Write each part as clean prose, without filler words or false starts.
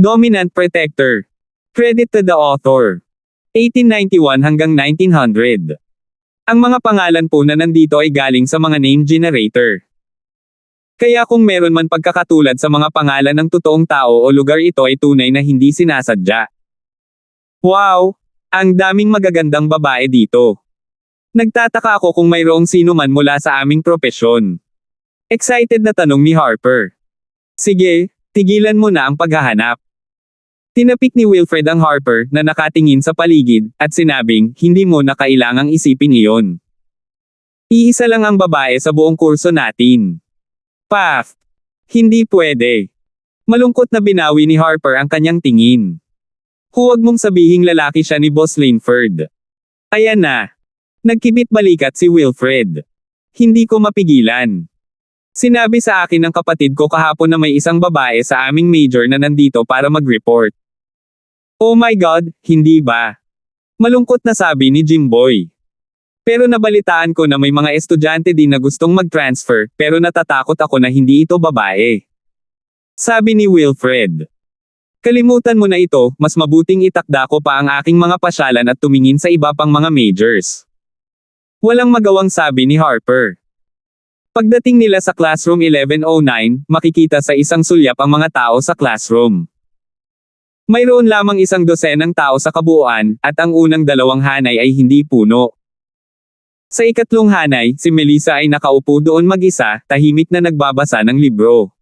Dominant Protector. Credit to the author. 1891 hanggang 1900. Ang mga pangalan po na nandito ay galing sa mga name generator. Kaya kung meron man pagkakatulad sa mga pangalan ng totoong tao o lugar, ito ay tunay na hindi sinasadya. Wow! Ang daming magagandang babae dito. Nagtataka ako kung mayroong sino man mula sa aming propesyon. Excited na tanong ni Harper. Sige, tigilan mo na ang paghahanap. Tinapik ni Wilfred ang Harper na nakatingin sa paligid, at sinabing, hindi mo na kailangang isipin iyon. Iisa lang ang babae sa buong kurso natin. Path. Hindi pwede. Malungkot na binawi ni Harper ang kanyang tingin. Huwag mong sabihing lalaki siya ni Boss Linford. Ayan na. Nagkibit balikat si Wilfred. Hindi ko mapigilan. Sinabi sa akin ng kapatid ko kahapon na may isang babae sa aming major na nandito para mag-report. Oh my God, hindi ba? Malungkot na sabi ni Jimboy. Pero nabalitaan ko na may mga estudyante din na gustong mag-transfer, pero natatakot ako na hindi ito babae. Sabi ni Wilfred. Kalimutan mo na ito, mas mabuting itakda ko pa ang aking mga pasyalan at tumingin sa iba pang mga majors. Walang magawang sabi ni Harper. Pagdating nila sa classroom 1109, makikita sa isang sulyap ang mga tao sa classroom. Mayroon lamang isang dosenang tao sa kabuuan, at ang unang dalawang hanay ay hindi puno. Sa ikatlong hanay, si Melissa ay nakaupo doon mag-isa, tahimik na nagbabasa ng libro.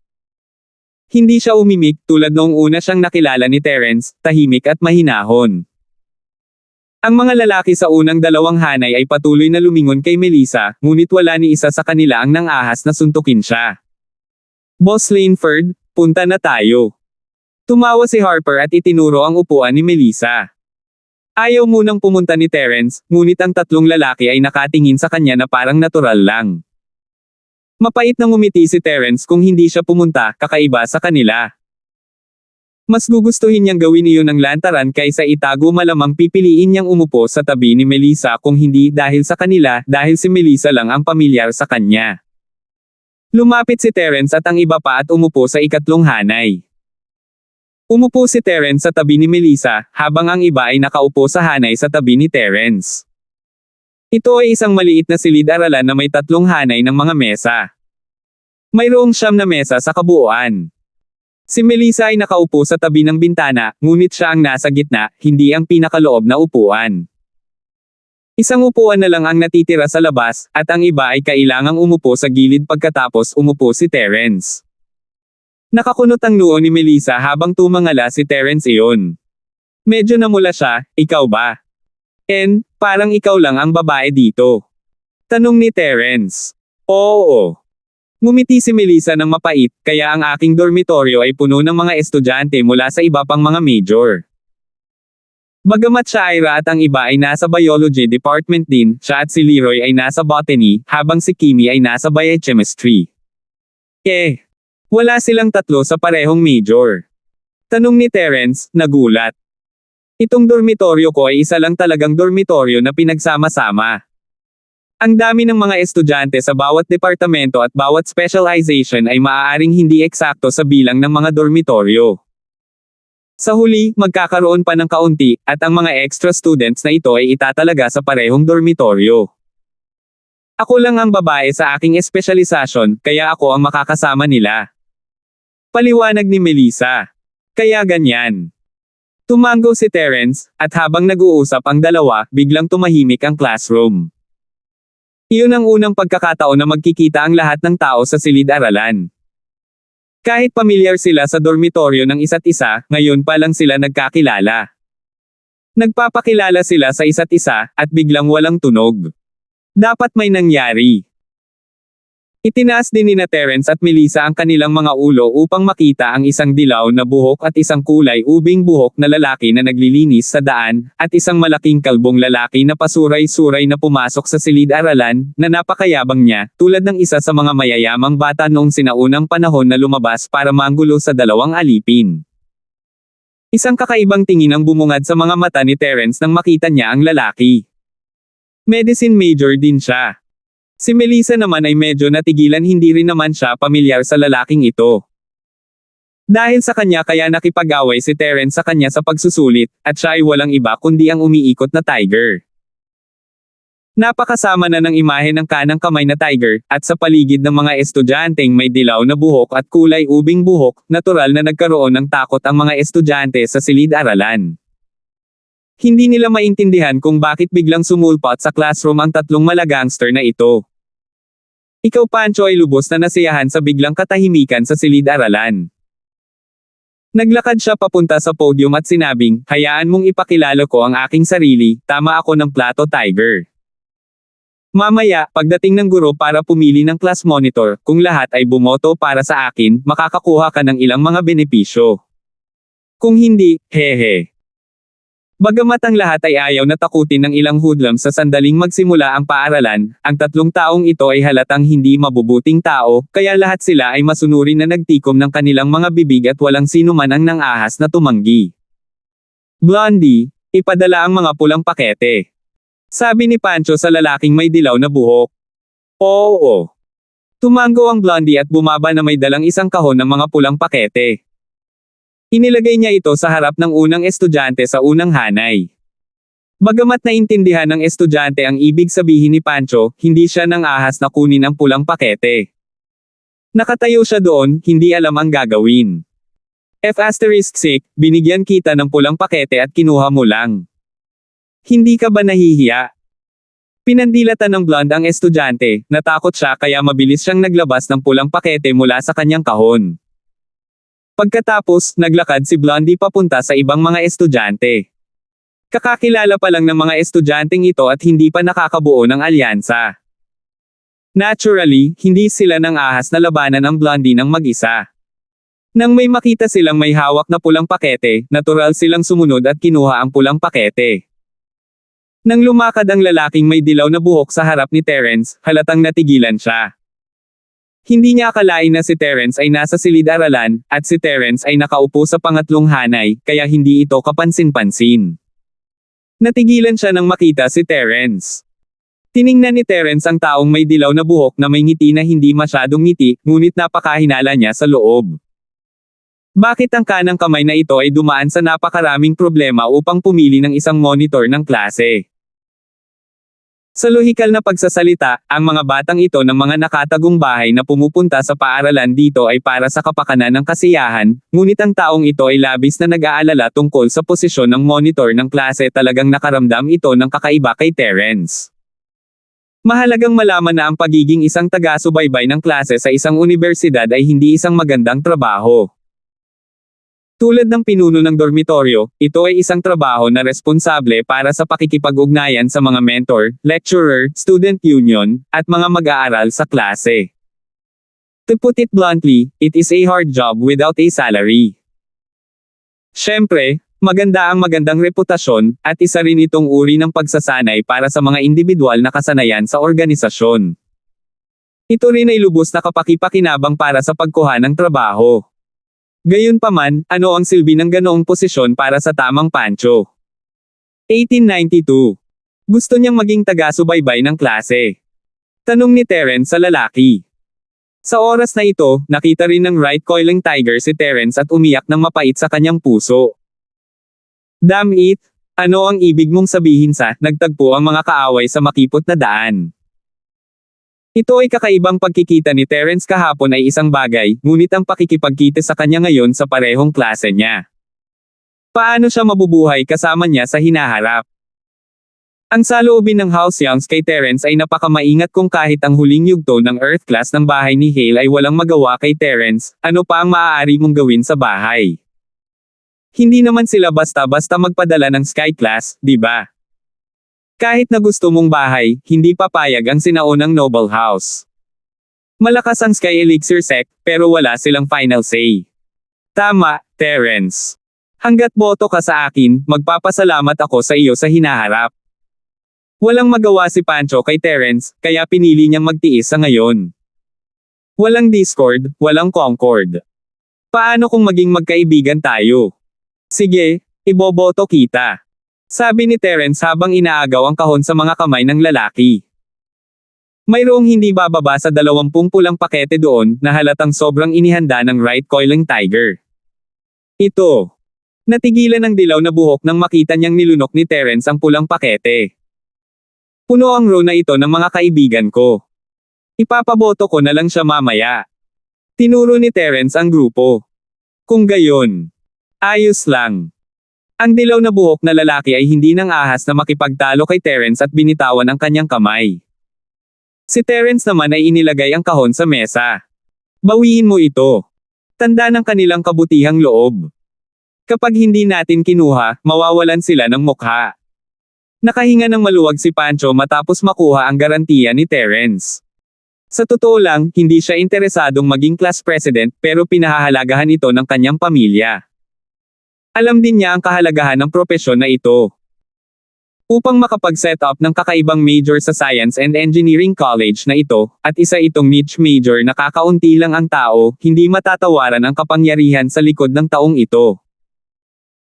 Hindi siya umimik tulad noong una siyang nakilala ni Terence, tahimik at mahinahon. Ang mga lalaki sa unang dalawang hanay ay patuloy na lumingon kay Melissa, ngunit wala ni isa sa kanila ang nang-ahas na suntukin siya. Boss Linford, punta na tayo. Tumawa si Harper at itinuro ang upuan ni Melissa. Ayaw munang pumunta ni Terence, ngunit ang tatlong lalaki ay nakatingin sa kanya na parang natural lang. Mapait na ngumiti si Terence kung hindi siya pumunta, kakaiba sa kanila. Mas gugustuhin niyang gawin iyon ng lantaran kaysa itago, malamang pipiliin niyang umupo sa tabi ni Melissa kung hindi dahil sa kanila, dahil si Melissa lang ang pamilyar sa kanya. Lumapit si Terence at ang iba pa at umupo sa ikatlong hanay. Umupo si Terence sa tabi ni Melissa, habang ang iba ay nakaupo sa hanay sa tabi ni Terence. Ito ay isang maliit na silid-aralan na may tatlong hanay ng mga mesa. Mayroong 9 na mesa sa kabuuan. Si Melissa ay nakaupo sa tabi ng bintana, ngunit siya ang nasa gitna, hindi ang pinakaloob na upuan. Isang upuan na lang ang natitira sa labas, at ang iba ay kailangang umupo sa gilid pagkatapos umupo si Terence. Nakakunot ang noo ni Melissa habang tumangala si Terence iyon. Medyo namula siya, ikaw ba? Parang ikaw lang ang babae dito. Tanong ni Terence. Oo. Ngumiti si Melissa ng mapait, kaya ang aking dormitoryo ay puno ng mga estudyante mula sa iba pang mga major. Bagamat siya Ira at ang iba ay nasa biology department din, siya at si Leroy ay nasa botany, habang si Kimi ay nasa biochemistry. Wala silang tatlo sa parehong major. Tanong ni Terence, nagulat. Itong dormitoryo ko ay isa lang talagang dormitoryo na pinagsama-sama. Ang dami ng mga estudyante sa bawat departamento at bawat specialization ay maaaring hindi eksakto sa bilang ng mga dormitoryo. Sa huli, magkakaroon pa ng kaunti, at ang mga extra students na ito ay itatalaga sa parehong dormitoryo. Ako lang ang babae sa aking espesyalisasyon, kaya ako ang makakasama nila. Paliwanag ni Melissa. Kaya ganyan. Tumango si Terence, at habang nag-uusap ang dalawa, biglang tumahimik ang classroom. Iyon ang unang pagkakataon na magkikita ang lahat ng tao sa silid-aralan. Kahit pamilyar sila sa dormitoryo ng isa't isa, ngayon pa lang sila nagkakilala. Nagpapakilala sila sa isa't isa, at biglang walang tunog. Dapat may nangyari. Itinaas din nina Terence at Melissa ang kanilang mga ulo upang makita ang isang dilaw na buhok at isang kulay ubing buhok na lalaki na naglilinis sa daan, at isang malaking kalbong lalaki na pasuray-suray na pumasok sa silid-aralan, na napakayabang niya, tulad ng isa sa mga mayayamang bata noong sinaunang panahon na lumabas para manggulo sa dalawang alipin. Isang kakaibang tingin ang bumungad sa mga mata ni Terence nang makita niya ang lalaki. Medicine major din siya. Si Melissa naman ay medyo natigilan, hindi rin naman siya pamilyar sa lalaking ito. Dahil sa kanya kaya nakipag-away si Terence sa kanya sa pagsusulit, at siya ay walang iba kundi ang umiikot na tiger. Napakasama na ng imahe ng kanang kamay na tiger, at sa paligid ng mga estudyanteng may dilaw na buhok at kulay ubing buhok, natural na nagkaroon ng takot ang mga estudyante sa silid-aralan. Hindi nila maintindihan kung bakit biglang sumulpot sa classroom ang tatlong malagangster na ito. Ikaw Pancho ay lubos na nasiyahan sa biglang katahimikan sa silid-aralan. Naglakad siya papunta sa podium at sinabing, hayaan mong ipakilala ko ang aking sarili, tama ako ng Plato Tiger. Mamaya, pagdating ng guro para pumili ng class monitor, kung lahat ay bumoto para sa akin, makakakuha ka ng ilang mga benepisyo. Kung hindi, hehe. Bagamat ang lahat ay ayaw na takutin ng ilang hoodlum sa sandaling magsimula ang paaralan, ang tatlong taong ito ay halatang hindi mabubuting tao, kaya lahat sila ay masunurin na nagtikom ng kanilang mga bibig at walang sino man ang nang-ahas na tumanggi. Blondie, ipadala ang mga pulang pakete. Sabi ni Pancho sa lalaking may dilaw na buhok. Oo. Tumango ang Blondie at bumaba na may dalang isang kahon ng mga pulang pakete. Inilagay niya ito sa harap ng unang estudyante sa unang hanay. Bagamat naintindihan ng estudyante ang ibig sabihin ni Pancho, hindi siya nang ahas na kunin ang pulang pakete. Nakatayo siya doon, hindi alam ang gagawin. F***, binigyan kita ng pulang pakete at kinuha mo lang. Hindi ka ba nahihiya? Pinandilatan ng blonde ang estudyante, natakot siya kaya mabilis siyang naglabas ng pulang pakete mula sa kanyang kahon. Pagkatapos, naglakad si Blondie papunta sa ibang mga estudyante. Kakakilala pa lang ng mga estudyanteng ito at hindi pa nakakabuo ng alyansa. Naturally, hindi sila nang ahas na labanan ang Blondie ng mag-isa. Nang may makita silang may hawak na pulang pakete, natural silang sumunod at kinuha ang pulang pakete. Nang lumakad ang lalaking may dilaw na buhok sa harap ni Terence, halatang natigilan siya. Hindi niya akalain na si Terence ay nasa silid-aralan, at si Terence ay nakaupo sa pangatlong hanay, kaya hindi ito kapansin-pansin. Natigilan siya nang makita si Terence. Tiningnan ni Terence ang taong may dilaw na buhok na may ngiti na hindi masyadong ngiti, ngunit napakahinala niya sa loob. Bakit ang kanang kamay na ito ay dumaan sa napakaraming problema upang pumili ng isang monitor ng klase? Sa lohikal na pagsasalita, ang mga batang ito ng mga nakatagong bahay na pumupunta sa paaralan dito ay para sa kapakanan ng kasiyahan, ngunit ang taong ito ay labis na nag-aalala tungkol sa posisyon ng monitor ng klase. Talagang nakaramdam ito ng kakaiba kay Terence. Mahalagang malaman na ang pagiging isang taga-subaybay ng klase sa isang universidad ay hindi isang magandang trabaho. Tulad ng pinuno ng dormitoryo, ito ay isang trabaho na responsable para sa pakikipag-ugnayan sa mga mentor, lecturer, student union, at mga mag-aaral sa klase. To put it bluntly, it is a hard job without a salary. Siyempre, maganda ang magandang reputasyon, at isa rin itong uri ng pagsasanay para sa mga individual na kasanayan sa organisasyon. Ito rin ay lubos na kapakipakinabang para sa pagkuha ng trabaho. Gayunpaman, ano ang silbi ng ganoong posisyon para sa tamang Pancho? 1892. Gusto niyang maging taga-subaybay ng klase. Tanong ni Terence sa lalaki. Sa oras na ito, nakita rin ng right coiling tiger si Terence at umiyak ng mapait sa kanyang puso. Damn it! Ano ang ibig mong sabihin sa nagtagpo ang mga kaaway sa makipot na daan? Ito ay kakaibang pagkikita ni Terence kahapon ay isang bagay, ngunit ang pakikipagkita sa kanya ngayon sa parehong klase niya. Paano siya mabubuhay kasama niya sa hinaharap? Ang saloobin ng House Youngs kay Terence ay napakamaingat kung kahit ang huling yugto ng Earth class ng bahay ni Hale ay walang magawa kay Terence, ano pa ang maaari mong gawin sa bahay? Hindi naman sila basta-basta magpadala ng Sky class, di ba? Kahit na gusto mong bahay, hindi papayag ang sinaunang Noble House. Malakas ang Sky Elixir sect, pero wala silang final say. Tama, Terence. Hanggat boto ka sa akin, magpapasalamat ako sa iyo sa hinaharap. Walang magawa si Pancho kay Terence, kaya pinili niyang magtiis sa ngayon. Walang discord, walang concord. Paano kung maging magkaibigan tayo? Sige, iboboto kita. Sabi ni Terence habang inaagaw ang kahon sa mga kamay ng lalaki. Mayroong hindi bababa sa 20 pulang pakete doon na halatang sobrang inihanda ng right coiling tiger. Ito. Natigilan ng dilaw na buhok nang makita niyang nilunok ni Terence ang pulang pakete. Puno ang row na ito ng mga kaibigan ko. Ipapaboto ko na lang siya mamaya. Tinuro ni Terence ang grupo. Kung gayon. Ayos lang. Ang dilaw na buhok na lalaki ay hindi nang ahas na makipagtalo kay Terence at binitawan ang kanyang kamay. Si Terence naman ay inilagay ang kahon sa mesa. Bawiin mo ito. Tanda ng kanilang kabutihang loob. Kapag hindi natin kinuha, mawawalan sila ng mukha. Nakahinga ng maluwag si Pancho matapos makuha ang garantiya ni Terence. Sa totoo lang, hindi siya interesadong maging class president pero pinahahalagahan ito ng kanyang pamilya. Alam din niya ang kahalagahan ng propesyon na ito. Upang makapag-set up ng kakaibang major sa Science and Engineering College na ito, at isa itong niche major na kakaunti lang ang tao, hindi matatawaran ang kapangyarihan sa likod ng taong ito.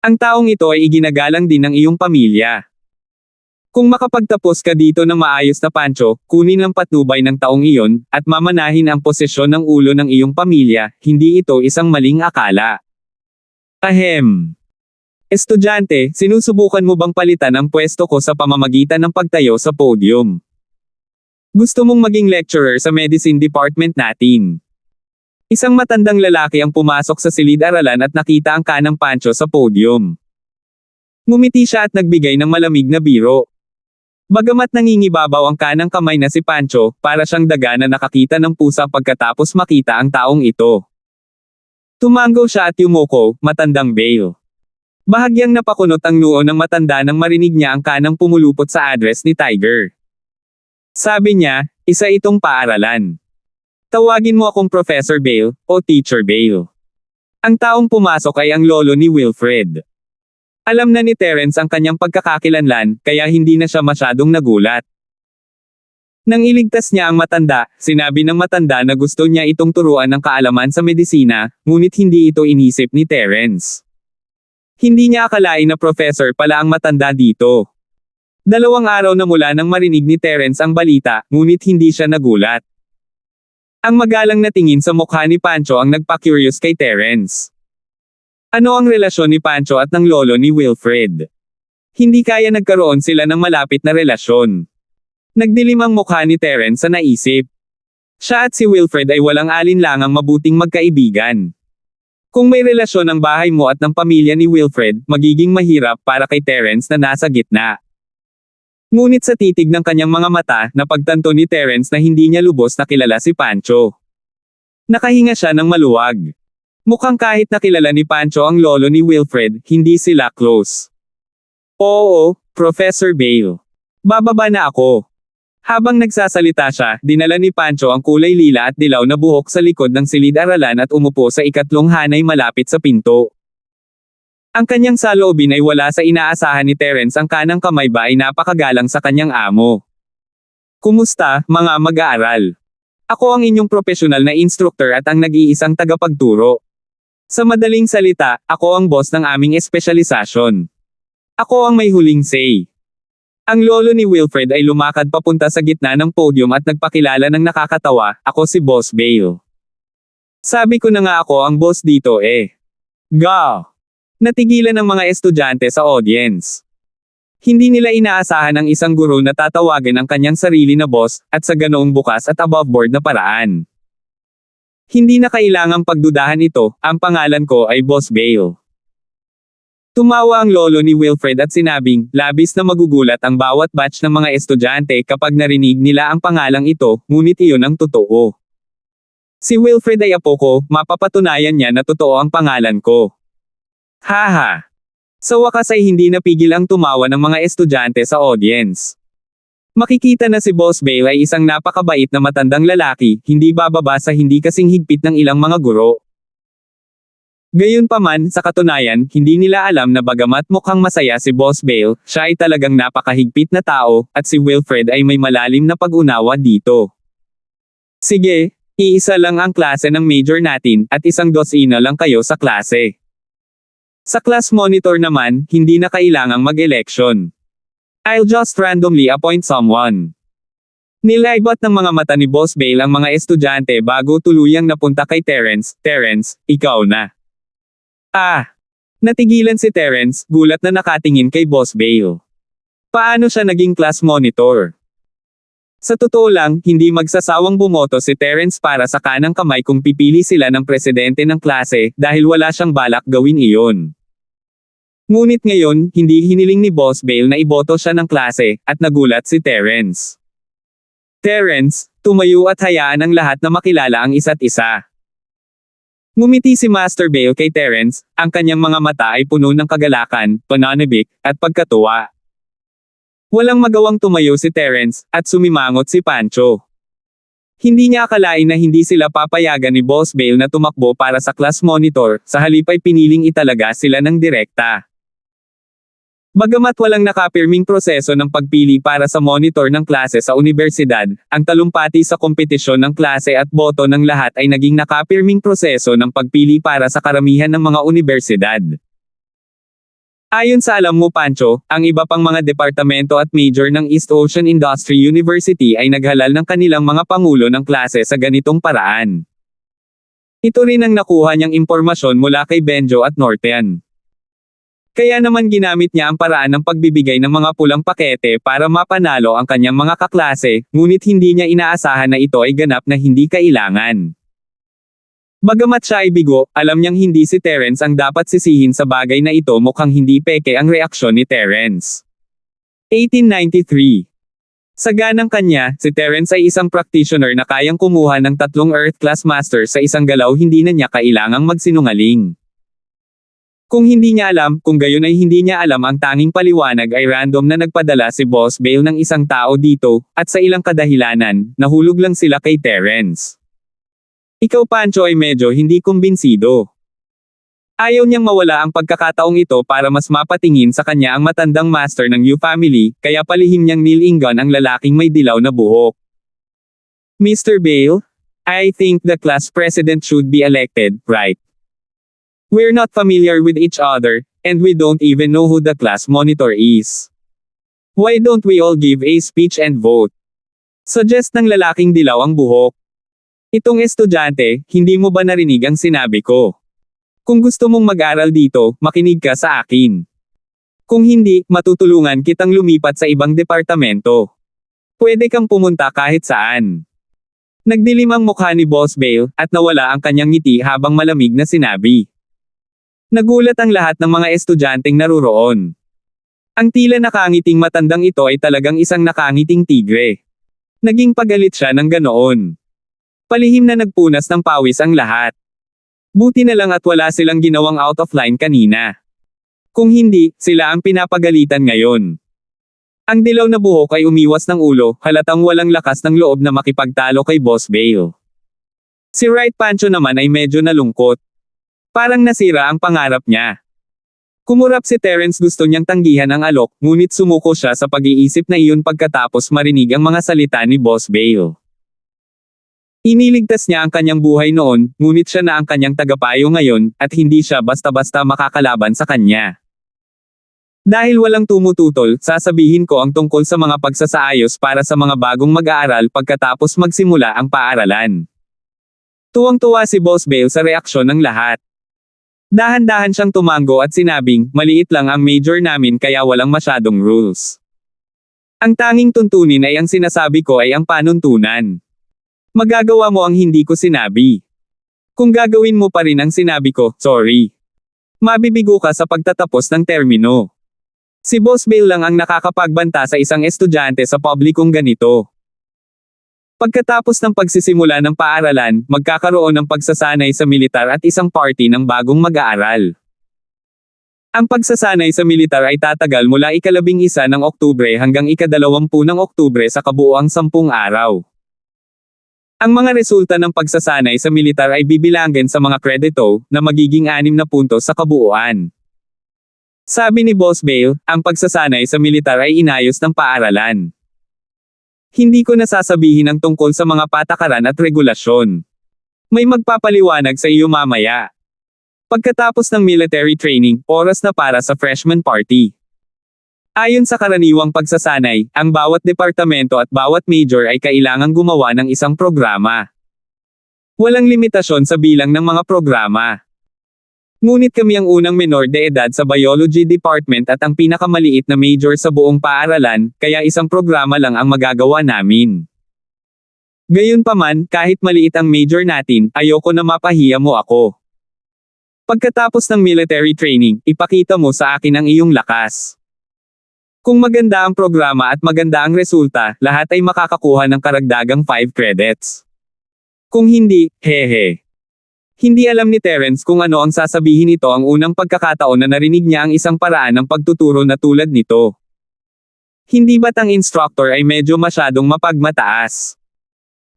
Ang taong ito ay iginagalang din ng iyong pamilya. Kung makapagtapos ka dito ng maayos na Pancho, kunin ang patnubay ng taong iyon, at mamanahin ang posisyon ng ulo ng iyong pamilya, hindi ito isang maling akala. Ahem. Estudyante, sinusubukan mo bang palitan ang pwesto ko sa pamamagitan ng pagtayo sa podium? Gusto mong maging lecturer sa medicine department natin? Isang matandang lalaki ang pumasok sa silid-aralan at nakita ang kanang Pancho sa podium. Ngumiti siya at nagbigay ng malamig na biro. Bagamat nangingibabaw ang kanang kamay na si Pancho, para siyang daga na nakakita ng pusa pagkatapos makita ang taong ito. Tumango siya at yumuko, matandang Bale. Bahagyang napakunot ang noo ng matanda nang marinig niya ang kanang pumulupot sa address ni Tiger. Sabi niya, isa itong paaralan. Tawagin mo akong Professor Bale, o Teacher Bale. Ang taong pumasok ay ang lolo ni Wilfred. Alam na ni Terence ang kanyang pagkakakilanlan, kaya hindi na siya masyadong nagulat. Nang iligtas niya ang matanda, sinabi ng matanda na gusto niya itong turuan ng kaalaman sa medisina, ngunit hindi ito inisip ni Terence. Hindi niya akalain na professor pala ang matanda dito. 2 araw na mula nang marinig ni Terence ang balita, ngunit hindi siya nagulat. Ang magalang na tingin sa mukha ni Pancho ang nagpa-curious kay Terence. Ano ang relasyon ni Pancho at ng lolo ni Wilfred? Hindi kaya nagkaroon sila ng malapit na relasyon. Nagdilim ang mukha ni Terence sa naisip. Siya at si Wilfred ay walang alinlangang mabuting magkaibigan. Kung may relasyon ang bahay mo at ng pamilya ni Wilfred, magiging mahirap para kay Terence na nasa gitna. Ngunit sa titig ng kanyang mga mata, napagtanto ni Terence na hindi niya lubos na kilala si Pancho. Nakahinga siya ng maluwag. Mukhang kahit nakilala ni Pancho ang lolo ni Wilfred, hindi sila close. Oo, Professor Bale. Bababa na ako. Habang nagsasalita siya, dinala ni Pancho ang kulay lila at dilaw na buhok sa likod ng silid-aralan at umupo sa ikatlong hanay malapit sa pinto. Ang kanyang saloobin ay wala sa inaasahan ni Terence, ang kanang kamay ba ay napakagalang sa kanyang amo. Kumusta, mga mag-aaral? Ako ang inyong profesional na instructor at ang nag-iisang tagapagturo. Sa madaling salita, ako ang boss ng aming espesyalisasyon. Ako ang may huling say. Ang lolo ni Wilfred ay lumakad papunta sa gitna ng podium at nagpakilala ng nakakatawa, ako si Boss Bale. Sabi ko na nga ako ang boss dito eh. Ga! Natigilan ng mga estudyante sa audience. Hindi nila inaasahan ang isang guro na tatawagan ang kanyang sarili na boss, at sa ganoong bukas at above-board na paraan. Hindi na kailangang pagdudahan ito, ang pangalan ko ay Boss Bale. Tumawa ang lolo ni Wilfred at sinabing, labis na magugulat ang bawat batch ng mga estudyante kapag narinig nila ang pangalang ito, ngunit iyon ang totoo. Si Wilfred ay apo ko, mapapatunayan niya na totoo ang pangalan ko. Haha. Sa wakas ay hindi napigil ang tumawa ng mga estudyante sa audience. Makikita na si Boss Bale ay isang napakabait na matandang lalaki, hindi bababa sa hindi kasing higpit ng ilang mga guro. Gayunpaman, sa katunayan, hindi nila alam na bagamat mukhang masaya si Boss Bale, siya ay talagang napakahigpit na tao, at si Wilfred ay may malalim na pag-unawa dito. Sige, iisa lang ang klase ng major natin, at 1 dosina lang kayo sa klase. Sa class monitor naman, hindi na kailangang mag-election. I'll just randomly appoint someone. Nilaybot ng mga mata ni Boss Bale ang mga estudyante bago tuluyang napunta kay Terence. Terence, ikaw na. Ah, Natigilan si Terence, gulat na nakatingin kay Boss Bale. Paano siya naging class monitor? Sa totoo lang, hindi magsasawang bumoto si Terence para sa kanang kamay kung pipili sila ng presidente ng klase, dahil wala siyang balak gawin iyon. Ngunit ngayon, hindi hiniling ni Boss Bale na iboto siya ng klase, at nagulat si Terence. Terence, tumayo at hayaan ang lahat na makilala ang isa't isa. Ngumiti si Master Bale kay Terence, ang kanyang mga mata ay puno ng kagalakan, pananabik, at pagkatuwa. Walang magawang tumayo si Terence, at sumimangot si Pancho. Hindi niya akalain na hindi sila papayagan ni Boss Bale na tumakbo para sa class monitor, sa halip ay piniling italaga sila ng direkta. Bagamat walang nakapirming proseso ng pagpili para sa monitor ng klase sa unibersidad, ang talumpati sa kompetisyon ng klase at boto ng lahat ay naging nakapirming proseso ng pagpili para sa karamihan ng mga unibersidad. Ayon sa alam mo Pancho, ang iba pang mga departamento at major ng East Ocean Industry University ay naghalal ng kanilang mga pangulo ng klase sa ganitong paraan. Ito rin ang nakuha niyang impormasyon mula kay Benjo at Nortean. Kaya naman ginamit niya ang paraan ng pagbibigay ng mga pulang pakete para mapanalo ang kanyang mga kaklase, ngunit hindi niya inaasahan na ito ay ganap na hindi kailangan. Bagamat siya ay bigo, alam niyang hindi si Terence ang dapat sisihin sa bagay na ito, mukhang hindi peke ang reaksyon ni Terence. 1893. Sa ganang kanya, si Terence ay isang practitioner na kayang kumuha ng 3 Earth Class Masters sa isang galaw, hindi na niya kailangang magsinungaling. Kung hindi niya alam, kung gayon ay hindi niya alam, ang tanging paliwanag ay random na nagpadala si Boss Bale ng isang tao dito, at sa ilang kadahilanan, nahulog lang sila kay Terence. Ikaw Pancho ay medyo hindi kumbinsido. Ayaw niyang mawala ang pagkakataong ito para mas mapatingin sa kanya ang matandang master ng U family, kaya palihim niyang nilingon ang lalaking may dilaw na buhok. Mr. Bale, I think the class president should be elected, right? We're not familiar with each other, and we don't even know who the class monitor is. Why don't we all give a speech and vote? Suggest ng lalaking dilaw ang buhok. Itong estudyante, hindi mo ba narinig ang sinabi ko? Kung gusto mong mag-aral dito, makinig ka sa akin. Kung hindi, matutulungan kitang lumipat sa ibang departamento. Pwede kang pumunta kahit saan. Nagdilim ang mukha ni Boss Bale, at nawala ang kanyang ngiti habang malamig na sinabi. Nagulat ang lahat ng mga estudyanteng naruroon. Ang tila nakangiting matandang ito ay talagang isang nakangiting tigre. Naging pagalit siya ng ganoon. Palihim na nagpunas ng pawis ang lahat. Buti na lang at wala silang ginawang out of line kanina. Kung hindi, sila ang pinapagalitan ngayon. Ang dilaw na buhok ay umiwas ng ulo, halatang walang lakas ng loob na makipagtalo kay Boss Bale. Si Right Pancho naman ay medyo nalungkot. Parang nasira ang pangarap niya. Kumurap si Terence, gusto niyang tanggihan ang alok, ngunit sumuko siya sa pag-iisip na iyon pagkatapos marinig ang mga salita ni Boss Bale. Iniligtas niya ang kanyang buhay noon, ngunit siya na ang kanyang tagapayo ngayon, at hindi siya basta-basta makakalaban sa kanya. Dahil walang tumututol, sasabihin ko ang tungkol sa mga pagsasaayos para sa mga bagong mag-aaral pagkatapos magsimula ang paaralan. Tuwang-tuwa si Boss Bale sa reaksyon ng lahat. Dahan-dahan siyang tumango at sinabing, maliit lang ang major namin kaya walang masyadong rules. Ang tanging tuntunin ay ang sinasabi ko ay ang panuntunan. Magagawa mo ang hindi ko sinabi. Kung gagawin mo pa rin ang sinabi ko, sorry. Mabibigo ka sa pagtatapos ng termino. Si Boss Bale lang ang nakakapagbanta sa isang estudyante sa publikong ganito. Pagkatapos ng pagsisimula ng paaralan, magkakaroon ng pagsasanay sa militar at isang party ng bagong mag-aaral. Ang pagsasanay sa militar ay tatagal mula ika-11 ng Oktubre hanggang ika-20 ng Oktubre sa kabuuang 10 araw. Ang mga resulta ng pagsasanay sa militar ay bibilangin sa mga kredito, na magiging 6 na puntos sa kabuuan. Sabi ni Boss Bale, ang pagsasanay sa militar ay inayos ng paaralan. Hindi ko nasasabihin ang tungkol sa mga patakaran at regulasyon. May magpapaliwanag sa iyo mamaya. Pagkatapos ng military training, oras na para sa freshman party. Ayon sa karaniwang pagsasanay, ang bawat departamento at bawat major ay kailangang gumawa ng isang programa. Walang limitasyon sa bilang ng mga programa. Ngunit kami ang unang menor de edad sa biology department at ang pinakamaliit na major sa buong paaralan, kaya isang programa lang ang magagawa namin. Gayunpaman, kahit maliit ang major natin, ayoko na mapahiya mo ako. Pagkatapos ng military training, ipakita mo sa akin ang iyong lakas. Kung maganda ang programa at maganda ang resulta, lahat ay makakakuha ng karagdagang 5 credits. Kung hindi, hehe. Hindi alam ni Terence kung ano ang sasabihin nito ang unang pagkakataon na narinig niya ang isang paraan ng pagtuturo na tulad nito. Hindi ba't ang instructor ay medyo masyadong mapagmataas?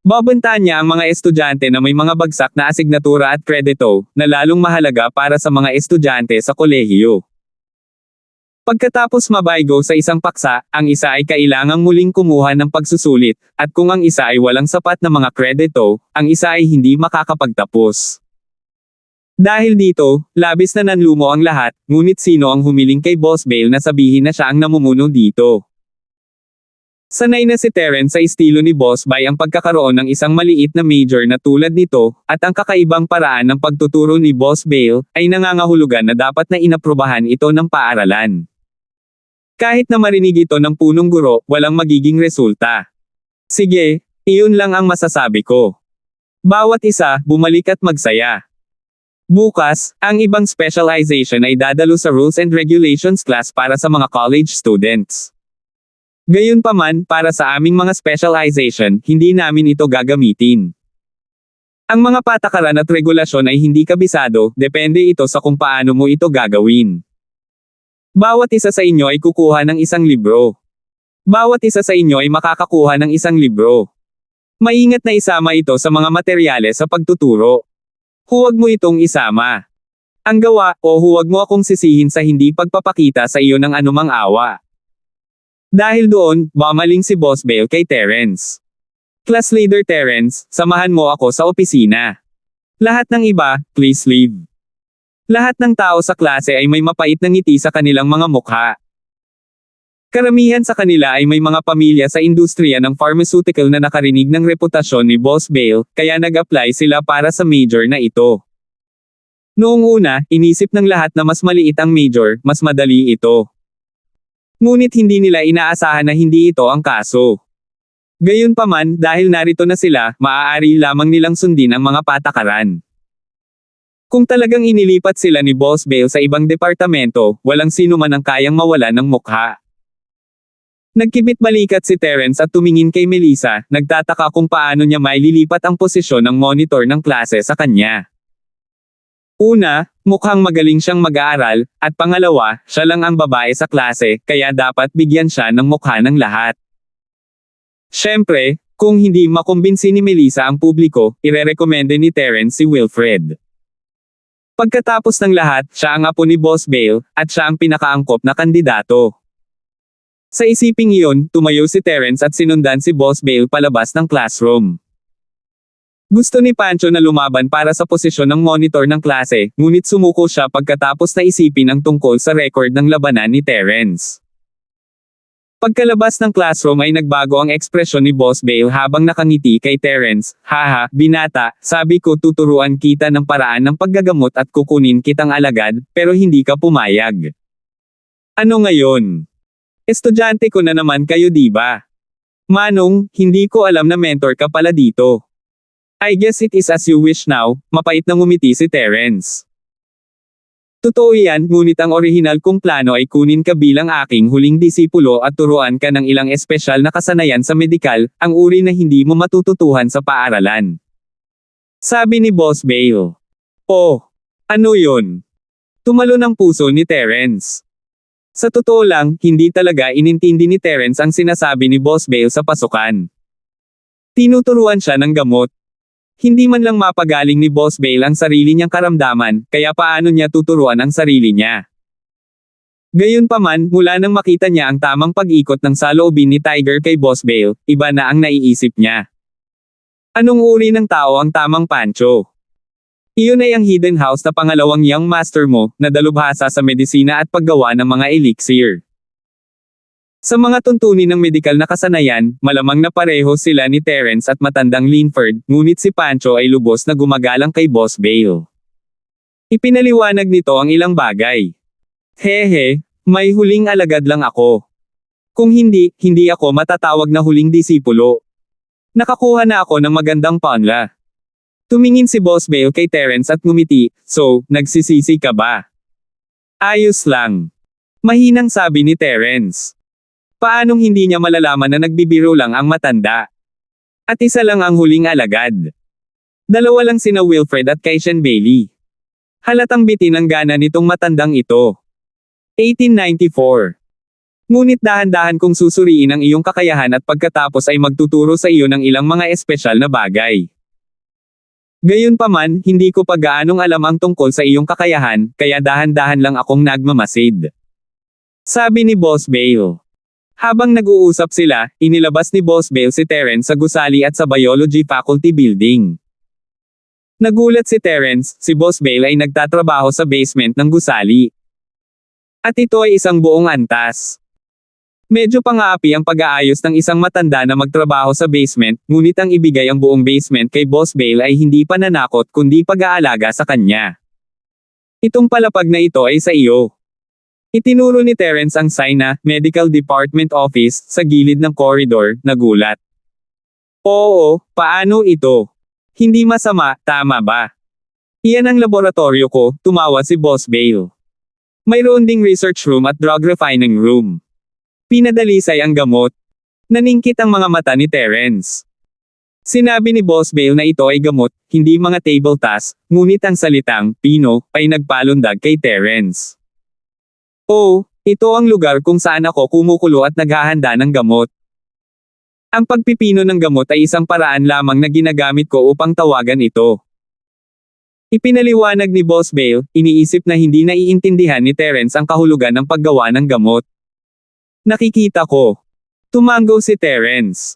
Babantaan niya ang mga estudyante na may mga bagsak na asignatura at kredito, na lalong mahalaga para sa mga estudyante sa kolehiyo. Pagkatapos mabaygo sa isang paksa, ang isa ay kailangang muling kumuha ng pagsusulit, at kung ang isa ay walang sapat na mga kredito, ang isa ay hindi makakapagtapos. Dahil dito, labis na nanlumo ang lahat, ngunit sino ang humiling kay Boss Bale na sabihin na siya ang namumuno dito? Sanay na si Terence sa estilo ni Boss Bay ang pagkakaroon ng isang maliit na major na tulad nito, at ang kakaibang paraan ng pagtuturo ni Boss Bale, ay nangangahulugan na dapat na inaprubahan ito ng paaralan. Kahit na marinig ito ng punong guro, walang magiging resulta. Sige, iyon lang ang masasabi ko. Bawat isa, bumalik at magsaya. Bukas, ang ibang specialization ay dadalo sa Rules and Regulations class para sa mga college students. Gayunpaman, para sa aming mga specialization, hindi namin ito gagamitin. Ang mga patakaran at regulasyon ay hindi kabisado, depende ito sa kung paano mo ito gagawin. Bawat isa sa inyo ay kukuha ng isang libro. Bawat isa sa inyo ay makakakuha ng isang libro. Maingat na isama ito sa mga materyales sa pagtuturo. Huwag mo itong isama. Ang gawa, o huwag mo akong sisihin sa hindi pagpapakita sa iyo ng anumang awa. Dahil doon, bumaling si Boss Bale kay Terence. Class Leader Terence, samahan mo ako sa opisina. Lahat ng iba, please leave. Lahat ng tao sa klase ay may mapait na ngiti sa kanilang mga mukha. Karamihan sa kanila ay may mga pamilya sa industriya ng pharmaceutical na nakarinig ng reputasyon ni Boss Bale, kaya nag-apply sila para sa major na ito. Noong una, inisip ng lahat na mas maliit ang major, mas madali ito. Ngunit hindi nila inaasahan na hindi ito ang kaso. Gayunpaman, dahil narito na sila, maaari lamang nilang sundin ang mga patakaran. Kung talagang inilipat sila ni Boss Bale sa ibang departamento, walang sino man ang kayang mawala ng mukha. Nagkibit balikat si Terence at tumingin kay Melissa, nagtataka kung paano niya maililipat ang posisyon ng monitor ng klase sa kanya. Una, mukhang magaling siyang mag-aaral, at pangalawa, siya lang ang babae sa klase, kaya dapat bigyan siya ng mukha ng lahat. Siyempre, kung hindi makumbinsi ni Melissa ang publiko, irerekomende ni Terence si Wilfred. Pagkatapos ng lahat, siya ang apo ni Boss Bale, at siya ang pinakaangkop na kandidato. Sa isiping iyon, tumayo si Terence at sinundan si Boss Bale palabas ng classroom. Gusto ni Pancho na lumaban para sa posisyon ng monitor ng klase, ngunit sumuko siya pagkatapos na isipin ang tungkol sa record ng labanan ni Terence. Pagkalabas ng classroom ay nagbago ang ekspresyon ni Boss Bale habang nakangiti kay Terence. Haha, binata, sabi ko tuturuan kita ng paraan ng paggagamot at kukunin kitang alagad, pero hindi ka pumayag. Ano ngayon? Estudyante ko na naman kayo diba? Manong, hindi ko alam na mentor ka pala dito. I guess it is as you wish now, mapait na ngumiti si Terence. Totoo yan, ngunit ang orihinal kong plano ay kunin ka bilang aking huling disipulo at turuan ka ng ilang espesyal na kasanayan sa medikal, ang uri na hindi mo matututuhan sa paaralan. Sabi ni Boss Bale. Oh, ano yun? Tumalo ng puso ni Terence. Sa totoo lang, hindi talaga inintindi ni Terence ang sinasabi ni Boss Bale sa pasukan. Tinuturuan siya ng gamot. Hindi man lang mapagaling ni Boss Bale ang sarili niyang karamdaman, kaya paano niya tuturuan ang sarili niya? Gayunpaman, mula nang makita niya ang tamang pag-ikot ng saloobin ni Tiger kay Boss Bale, iba na ang naiisip niya. Anong uri ng tao ang tamang Pancho? Iyon ay ang hidden house na pangalawang young master mo, na dalubhasa sa medisina at paggawa ng mga elixir. Sa mga tuntunin ng medikal na kasanayan, malamang na pareho sila ni Terence at matandang Linford, ngunit si Pancho ay lubos na gumagalang kay Boss Bale. Ipinaliwanag nito ang ilang bagay. Hehe, may huling alagad lang ako. Kung hindi, hindi ako matatawag na huling disipulo. Nakakuha na ako ng magandang panla. Tumingin si Boss Bale kay Terence at ngumiti, so, nagsisisi ka ba? Ayos lang. Mahinang sabi ni Terence. Paanong hindi niya malalaman na nagbibiro lang ang matanda? At isa lang ang huling alagad. Dalawa lang sina Wilfred at Keishan Bailey. Halatang bitin ang gana nitong matandang ito. 1894. Ngunit dahan-dahan kong susuriin ang iyong kakayahan at pagkatapos ay magtuturo sa iyo ng ilang mga espesyal na bagay. Gayunpaman, hindi ko pa gaanong alam ang tungkol sa iyong kakayahan, kaya dahan-dahan lang akong nagmamasid. Sabi ni Boss Bale. Habang nag-uusap sila, inilabas ni Boss Bale si Terence sa gusali at sa Biology Faculty Building. Nagulat si Terence, si Boss Bale ay nagtatrabaho sa basement ng gusali. At ito ay isang buong antas. Medyo pang-aapi ang pag-aayos ng isang matanda na magtrabaho sa basement, ngunit ang ibigay ang buong basement kay Boss Bale ay hindi pananakot kundi pag-aalaga sa kanya. Itong palapag na ito ay sa iyo. Itinuro ni Terence ang sign na Medical Department Office sa gilid ng corridor, nagulat. Oo, paano ito? Hindi masama, tama ba? Iyan ang laboratorio ko, tumawa si Boss Bale. Mayroon ding research room at drug refining room. Pinadalisay ang gamot. Naningkit ang mga mata ni Terence. Sinabi ni Boss Bale na ito ay gamot, hindi mga table task, ngunit ang salitang, Pino, ay nagpalundag kay Terence. Oh, ito ang lugar kung saan ako kumukulo at naghahanda ng gamot. Ang pagpipino ng gamot ay isang paraan lamang na ginagamit ko upang tawagan ito. Ipinaliwanag ni Boss Bale, iniisip na hindi naiintindihan ni Terence ang kahulugan ng paggawa ng gamot. Nakikita ko. Tumango si Terence.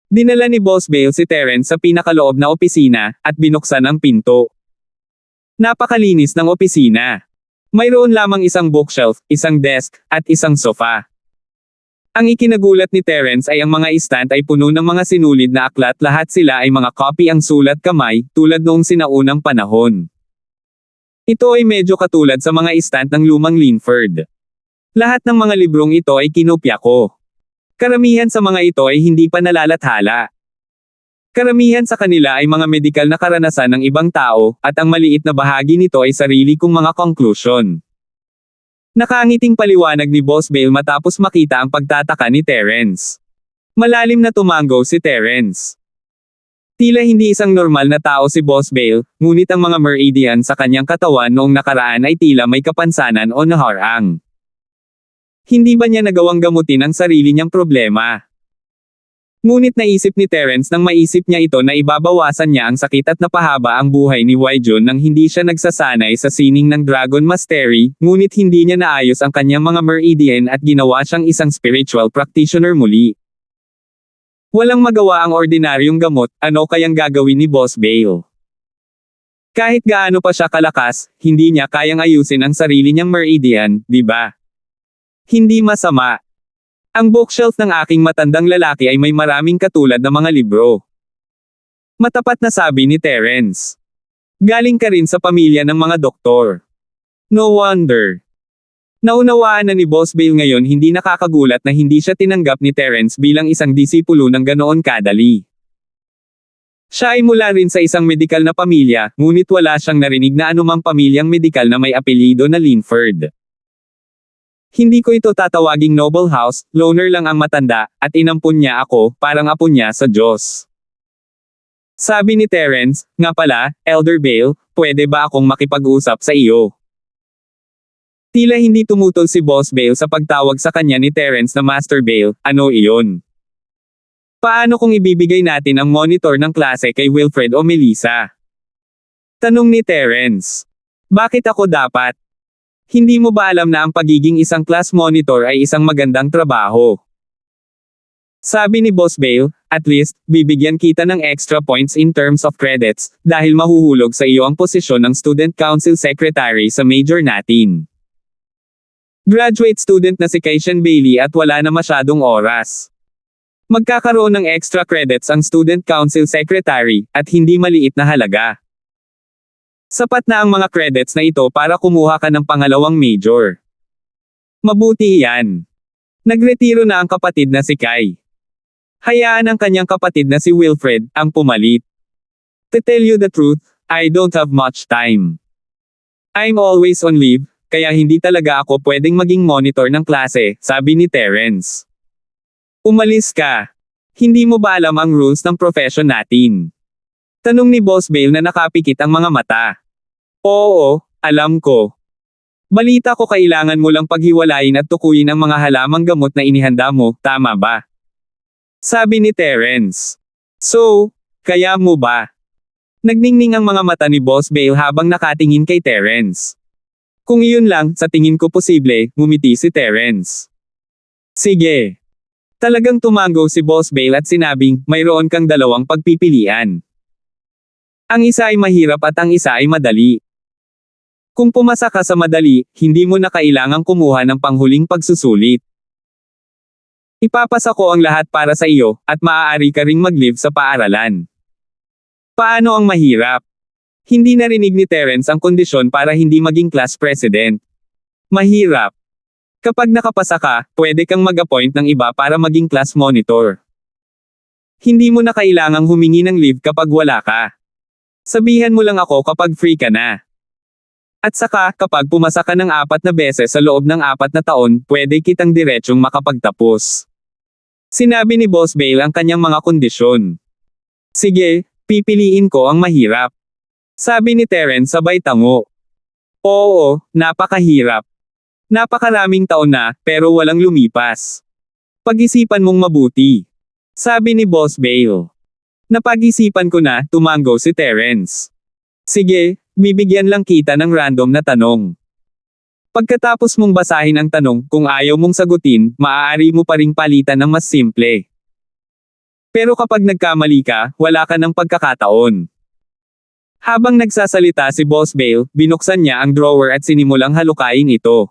Dinala ni Boss Bale si Terence sa pinakaloob na opisina, at binuksan ang pinto. Napakalinis ng opisina. Mayroon lamang isang bookshelf, isang desk, at isang sofa. Ang ikinagulat ni Terence ay ang mga stand ay puno ng mga sinulid na aklat, lahat sila ay mga copy ang sulat kamay, tulad noong sinaunang panahon. Ito ay medyo katulad sa mga stand ng lumang Linford. Lahat ng mga librong ito ay kinopya ko. Karamihan sa mga ito ay hindi pa nalalathala. Karamihan sa kanila ay mga medikal na karanasan ng ibang tao, at ang maliit na bahagi nito ay sarili kong mga conclusion. Nakangiting paliwanag ni Boss Bale matapos makita ang pagtataka ni Terence. Malalim na tumango si Terence. Tila hindi isang normal na tao si Boss Bale, ngunit ang mga meridian sa kanyang katawan noong nakaraan ay tila may kapansanan o naharang. Hindi ba niya nagawang gamutin ang sarili niyang problema? Ngunit naisip ni Terence nang maisip niya ito na ibabawasan niya ang sakit at napahaba ang buhay ni Wai-Jun nang hindi siya nagsasanay sa sining ng Dragon Mastery, ngunit hindi niya naayos ang kanyang mga meridian at ginawa siyang isang spiritual practitioner muli. Walang magawa ang ordinaryong gamot, ano kayang gagawin ni Boss Bale? Kahit gaano pa siya kalakas, hindi niya kayang ayusin ang sarili niyang meridian, di ba? Hindi masama. Ang bookshelf ng aking matandang lalaki ay may maraming katulad na mga libro. Matapat na sabi ni Terence. Galing ka rin sa pamilya ng mga doktor. No wonder. Naunawaan na ni Boss Bale ngayon, hindi nakakagulat na hindi siya tinanggap ni Terence bilang isang disipulo ng ganoon kadali. Siya ay mula rin sa isang medikal na pamilya, ngunit wala siyang narinig na anumang pamilyang medikal na may apelyido na Linford. Hindi ko ito tatawaging noble house, loner lang ang matanda, at inampun niya ako, parang apo niya sa Diyos. Sabi ni Terence, nga pala, Elder Bale, pwede ba akong makipag-usap sa iyo? Tila hindi tumutol si Boss Bale sa pagtawag sa kanya ni Terence na Master Bale, ano iyon? Paano kung ibibigay natin ang monitor ng klase kay Wilfred o Melissa? Tanong ni Terence. Bakit ako dapat? Hindi mo ba alam na ang pagiging isang class monitor ay isang magandang trabaho? Sabi ni Boss Bale, at least, bibigyan kita ng extra points in terms of credits, dahil mahuhulog sa iyo ang posisyon ng Student Council Secretary sa major natin. Graduate student na si Keishan Bailey at wala na masyadong oras. Magkakaroon ng extra credits ang Student Council Secretary, at hindi maliit na halaga. Sapat na ang mga credits na ito para kumuha ka ng pangalawang major. Mabuti yan. Nagretiro na ang kapatid na si Kai. Hayaan ang kanyang kapatid na si Wilfred ang pumalit. To tell you the truth, I don't have much time. I'm always on leave, kaya hindi talaga ako pwedeng maging monitor ng klase, sabi ni Terence. Umalis ka. Hindi mo ba alam ang rules ng profession natin? Tanong ni Boss Bale na nakapikit ang mga mata. Oo, alam ko. Balita ko kailangan mo lang paghiwalayin at tukuyin ang mga halamang gamot na inihanda mo, tama ba? Sabi ni Terence. So, kaya mo ba? Nagningning ang mga mata ni Boss Bale habang nakatingin kay Terence. Kung iyon lang, sa tingin ko posible, ngumiti si Terence. Sige. Talagang tumango si Boss Bale at sinabing, mayroon kang dalawang pagpipilian. Ang isa ay mahirap at ang isa ay madali. Kung pumasa ka sa madali, hindi mo na kailangang kumuha ng panghuling pagsusulit. Ipapasa ko ang lahat para sa iyo, at maaari ka ring mag-live sa paaralan. Paano ang mahirap? Hindi narinig ni Terence ang kondisyon para hindi maging class president. Mahirap. Kapag nakapasa ka, pwede kang mag-appoint ng iba para maging class monitor. Hindi mo na kailangang humingi ng leave kapag wala ka. Sabihan mo lang ako kapag free ka na. At saka, kapag pumasa ka ng 4 na beses sa loob ng 4 na taon, pwede kitang diretsyong makapagtapos. Sinabi ni Boss Bale ang kanyang mga kondisyon. Sige, pipiliin ko ang mahirap. Sabi ni Terence sabay tango. Oo, napakahirap. Napakaraming taon na, pero walang lumipas. Pag-isipan mong mabuti. Sabi ni Boss Bale. Napag-isipan ko na, tumango si Terence. Sige, bibigyan lang kita ng random na tanong. Pagkatapos mong basahin ang tanong, kung ayaw mong sagutin, maaari mo pa ring palitan ng mas simple. Pero kapag nagkamali ka, wala ka ng pagkakataon. Habang nagsasalita si Boss Bale, binuksan niya ang drawer at sinimulang halukayin ito.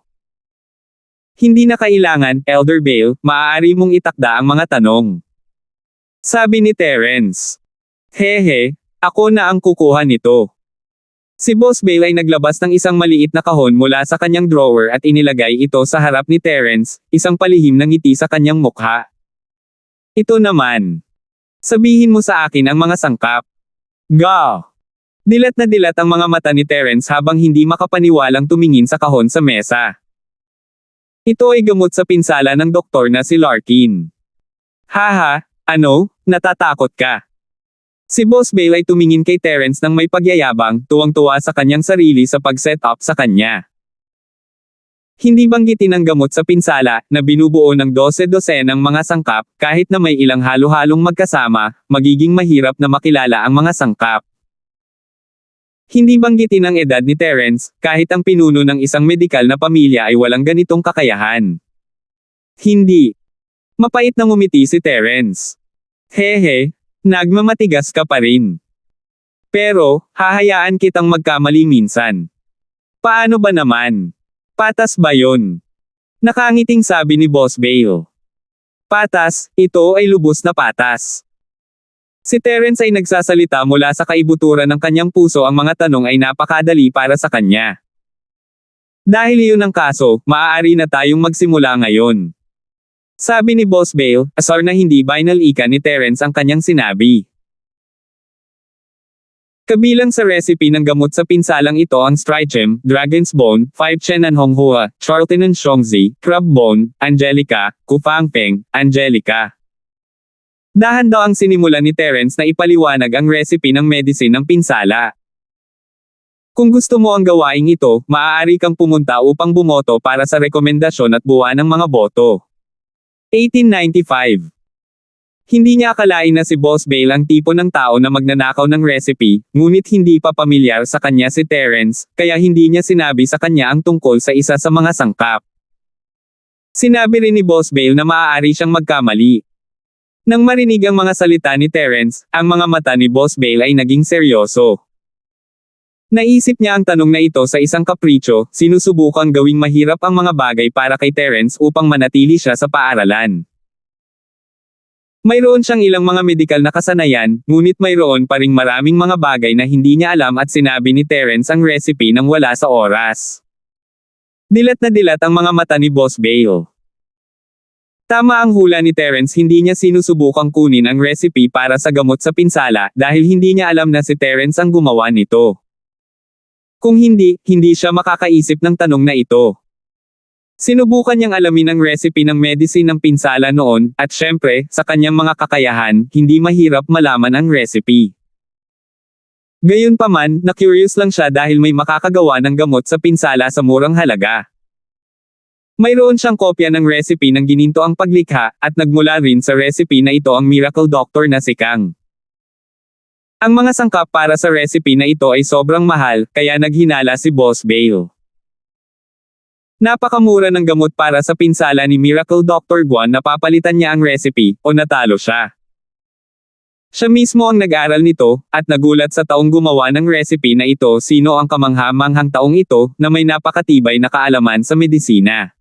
Hindi na kailangan, Elder Bale, maaari mong itakda ang mga tanong. Sabi ni Terence. Hehe, ako na ang kukuha nito. Si Boss Bale ay naglabas ng isang maliit na kahon mula sa kanyang drawer at inilagay ito sa harap ni Terence, isang palihim ng ngiti sa kanyang mukha. Ito naman. Sabihin mo sa akin ang mga sangkap. Go! Dilat na dilat ang mga mata ni Terence habang hindi makapaniwalang tumingin sa kahon sa mesa. Ito ay gamot sa pinsala ng doktor na si Larkin. Haha, ano, natatakot ka? Si Boss Bale ay tumingin kay Terence nang may pagyayabang, tuwang-tuwa sa kanyang sarili sa pag-set up sa kanya. Hindi banggitin ang gamot sa pinsala, na binubuo ng 12-dosenang mga sangkap, kahit na may ilang halo-halong magkasama, magiging mahirap na makilala ang mga sangkap. Hindi banggitin ang edad ni Terence, kahit ang pinuno ng isang medikal na pamilya ay walang ganitong kakayahan. Hindi. Mapait na ngumiti si Terence. Hehe. Nagmamatigas ka pa rin. Pero, hahayaan kitang magkamali minsan. Paano ba naman? Patas ba yon? Nakangiting sabi ni Boss Bale. Patas, ito ay lubos na patas. Si Terence ay nagsasalita mula sa kaibuturan ng kanyang puso, ang mga tanong ay napakadali para sa kanya. Dahil iyon ang kaso, maaari na tayong magsimula ngayon. Sabi ni Boss Bale, asar na hindi binal ika ni Terence ang kanyang sinabi. Kabilang sa recipe ng gamot sa pinsalang ito ang Strychem, Dragon's Bone, 5 Chen and Honghua, Charlton and Shongzi, Crab Bone, Angelica, Kufangpeng, Angelica. Dahan daw ang sinimulan ni Terence na ipaliwanag ang recipe ng medicine ng pinsala. Kung gusto mo ang gawaing ito, maaari kang pumunta upang bumoto para sa rekomendasyon at buwan ng mga boto. 1895. Hindi niya akalain na si Boss Bale ang tipo ng tao na magnanakaw ng recipe, ngunit hindi pa pamilyar sa kanya si Terence, kaya hindi niya sinabi sa kanya ang tungkol sa isa sa mga sangkap. Sinabi rin ni Boss Bale na maaari siyang magkamali. Nang marinig ang mga salita ni Terence, ang mga mata ni Boss Bale ay naging seryoso. Naisip niya ang tanong na ito sa isang kapritsyo, sinusubukang gawing mahirap ang mga bagay para kay Terence upang manatili siya sa paaralan. Mayroon siyang ilang mga medikal na kasanayan, ngunit mayroon pa ring maraming mga bagay na hindi niya alam at sinabi ni Terence ang recipe nang wala sa oras. Dilat na dilat ang mga mata ni Boss Bale. Tama ang hula ni Terence, hindi niya sinusubukang kunin ang recipe para sa gamot sa pinsala dahil hindi niya alam na si Terence ang gumawa nito. Kung hindi siya makakaisip ng tanong na ito. Sinubukan niyang alamin ang recipe ng medicine ng pinsala noon, at syempre, sa kanyang mga kakayahan, hindi mahirap malaman ang recipe. Gayunpaman, na-curious lang siya dahil may makakagawa ng gamot sa pinsala sa murang halaga. Mayroon siyang kopya ng recipe ng gininto ang paglikha, at nagmula rin sa recipe na ito ang miracle doctor na si Kang. Ang mga sangkap para sa recipe na ito ay sobrang mahal, kaya naghinala si Boss Bale. Napakamura ng gamot para sa pinsala ni Miracle Dr. Guan na papalitan niya ang recipe, o natalo siya. Siya mismo ang nag-aral nito, at nagulat sa taong gumawa ng recipe na ito sino ang kamangha-manghang taong ito, na may napakatibay na kaalaman sa medisina.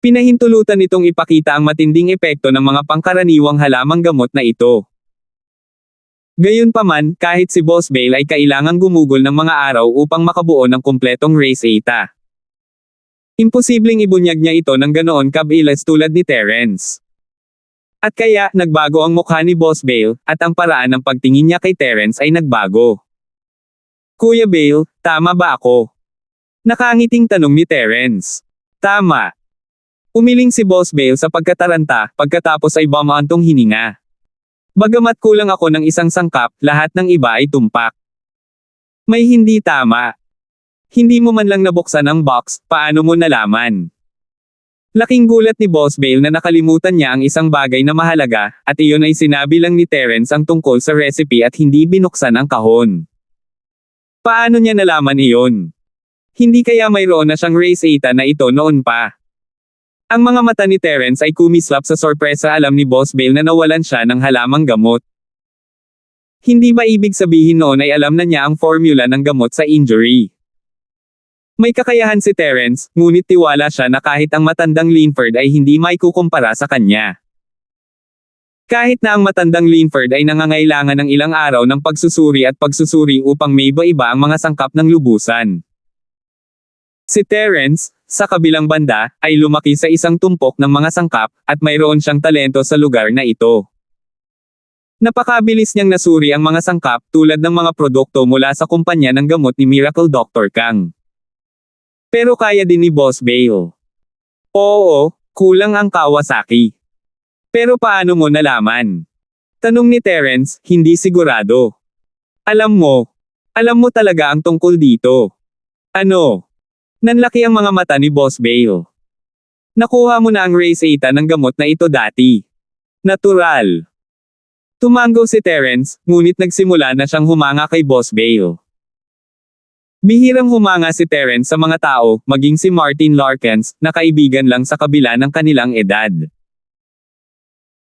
Pinahintulutan nitong ipakita ang matinding epekto ng mga pangkaraniwang halamang gamot na ito. Gayunpaman, kahit si Boss Bale ay kailangang gumugol ng mga araw upang makabuo ng kumpletong race 8. Imposibleng ibunyag niya ito ng ganoon kabilis tulad ni Terence. At kaya, nagbago ang mukha ni Boss Bale, at ang paraan ng pagtingin niya kay Terence ay nagbago. Kuya Bale, tama ba ako? Nakangiting tanong ni Terence. Tama. Umiling si Boss Bale sa pagkataranta, pagkatapos ay bumantong hininga. Bagamat kulang ako ng isang sangkap, lahat ng iba ay tumpak. May hindi tama. Hindi mo man lang nabuksan ang box, paano mo nalaman? Laking gulat ni Boss Bale na nakalimutan niya ang isang bagay na mahalaga, at iyon ay sinabi lang ni Terence ang tungkol sa recipe at hindi binuksan ang kahon. Paano niya nalaman iyon? Hindi kaya mayroon na siyang race 8 na ito noon pa? Ang mga mata ni Terence ay kumislap sa sorpresa, alam ni Boss Bale na nawalan siya ng halamang gamot. Hindi ba ibig sabihin noon ay alam na niya ang formula ng gamot sa injury? May kakayahan si Terence, ngunit tiwala siya na kahit ang matandang Linford ay hindi maikukumpara sa kanya. Kahit na ang matandang Linford ay nangangailangan ng ilang araw ng pagsusuri at pagsusuri upang may iba-iba ang mga sangkap ng lubusan. Si Terence, sa kabilang banda, ay lumaki sa isang tumpok ng mga sangkap, at mayroon siyang talento sa lugar na ito. Napakabilis niyang nasuri ang mga sangkap tulad ng mga produkto mula sa kumpanya ng gamot ni Miracle Dr. Kang. Pero kaya din ni Boss Bale. Oo, kulang ang Kawasaki. Pero paano mo nalaman? Tanong ni Terence, hindi sigurado. Alam mo talaga ang tungkol dito. Ano? Nanlaki ang mga mata ni Boss Bale. Nakuha mo na ang race 8 ng gamot na ito dati. Natural. Tumango si Terence, ngunit nagsimula na siyang humanga kay Boss Bale. Bihirang humanga si Terence sa mga tao, maging si Martin Larkins, na kaibigan lang sa kabila ng kanilang edad.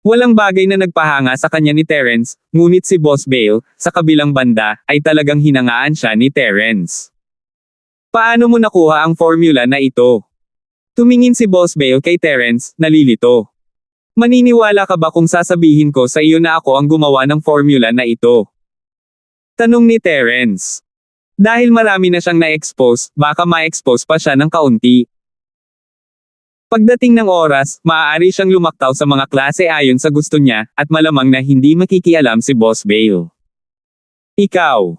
Walang bagay na nagpahanga sa kanya ni Terence, ngunit si Boss Bale, sa kabilang banda, ay talagang hinangaan siya ni Terence. Paano mo nakuha ang formula na ito? Tumingin si Boss Bale kay Terence, nalilito. Maniniwala ka ba kung sasabihin ko sa iyo na ako ang gumawa ng formula na ito? Tanong ni Terence. Dahil marami na siyang na-expose, baka ma-expose pa siya ng kaunti. Pagdating ng oras, maaari siyang lumaktaw sa mga klase ayon sa gusto niya, at malamang na hindi makikialam si Boss Bale. Ikaw.